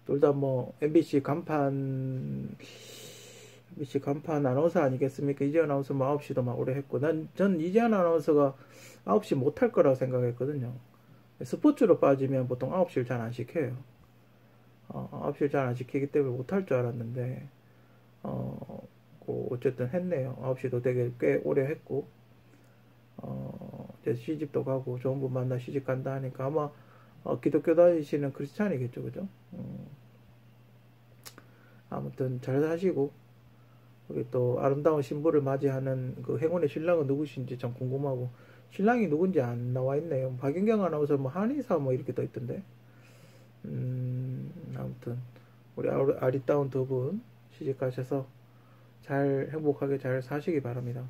둘 다 뭐 MBC 간판 아나운서 아니겠습니까? 이재현 아나운서 뭐 9시도 막 오래 했고 전 이재현 아나운서가 9시 못할 거라고 생각했거든요. 스포츠로 빠지면 보통 9시를 잘 안 시켜요. 9시를 잘 안 시키기 때문에 못할 줄 알았는데 어쨌든 했네요. 9시도 되게 꽤 오래 했고 이제 시집도 가고 좋은 분 만나 시집 간다 하니까 아마 기독교 다니시는 크리스찬이겠죠, 그죠? 아무튼 잘 사시고 우리 또 아름다운 신부를 맞이하는 그 행운의 신랑은 누구신지 참 궁금하고 신랑이 누군지 안 나와 있네요. 박연경 아나운서 뭐 한의사 뭐 이렇게 떠 있던데. 아무튼 우리 아리따운 두 분 시집 가셔서 잘 행복하게 잘 사시기 바랍니다.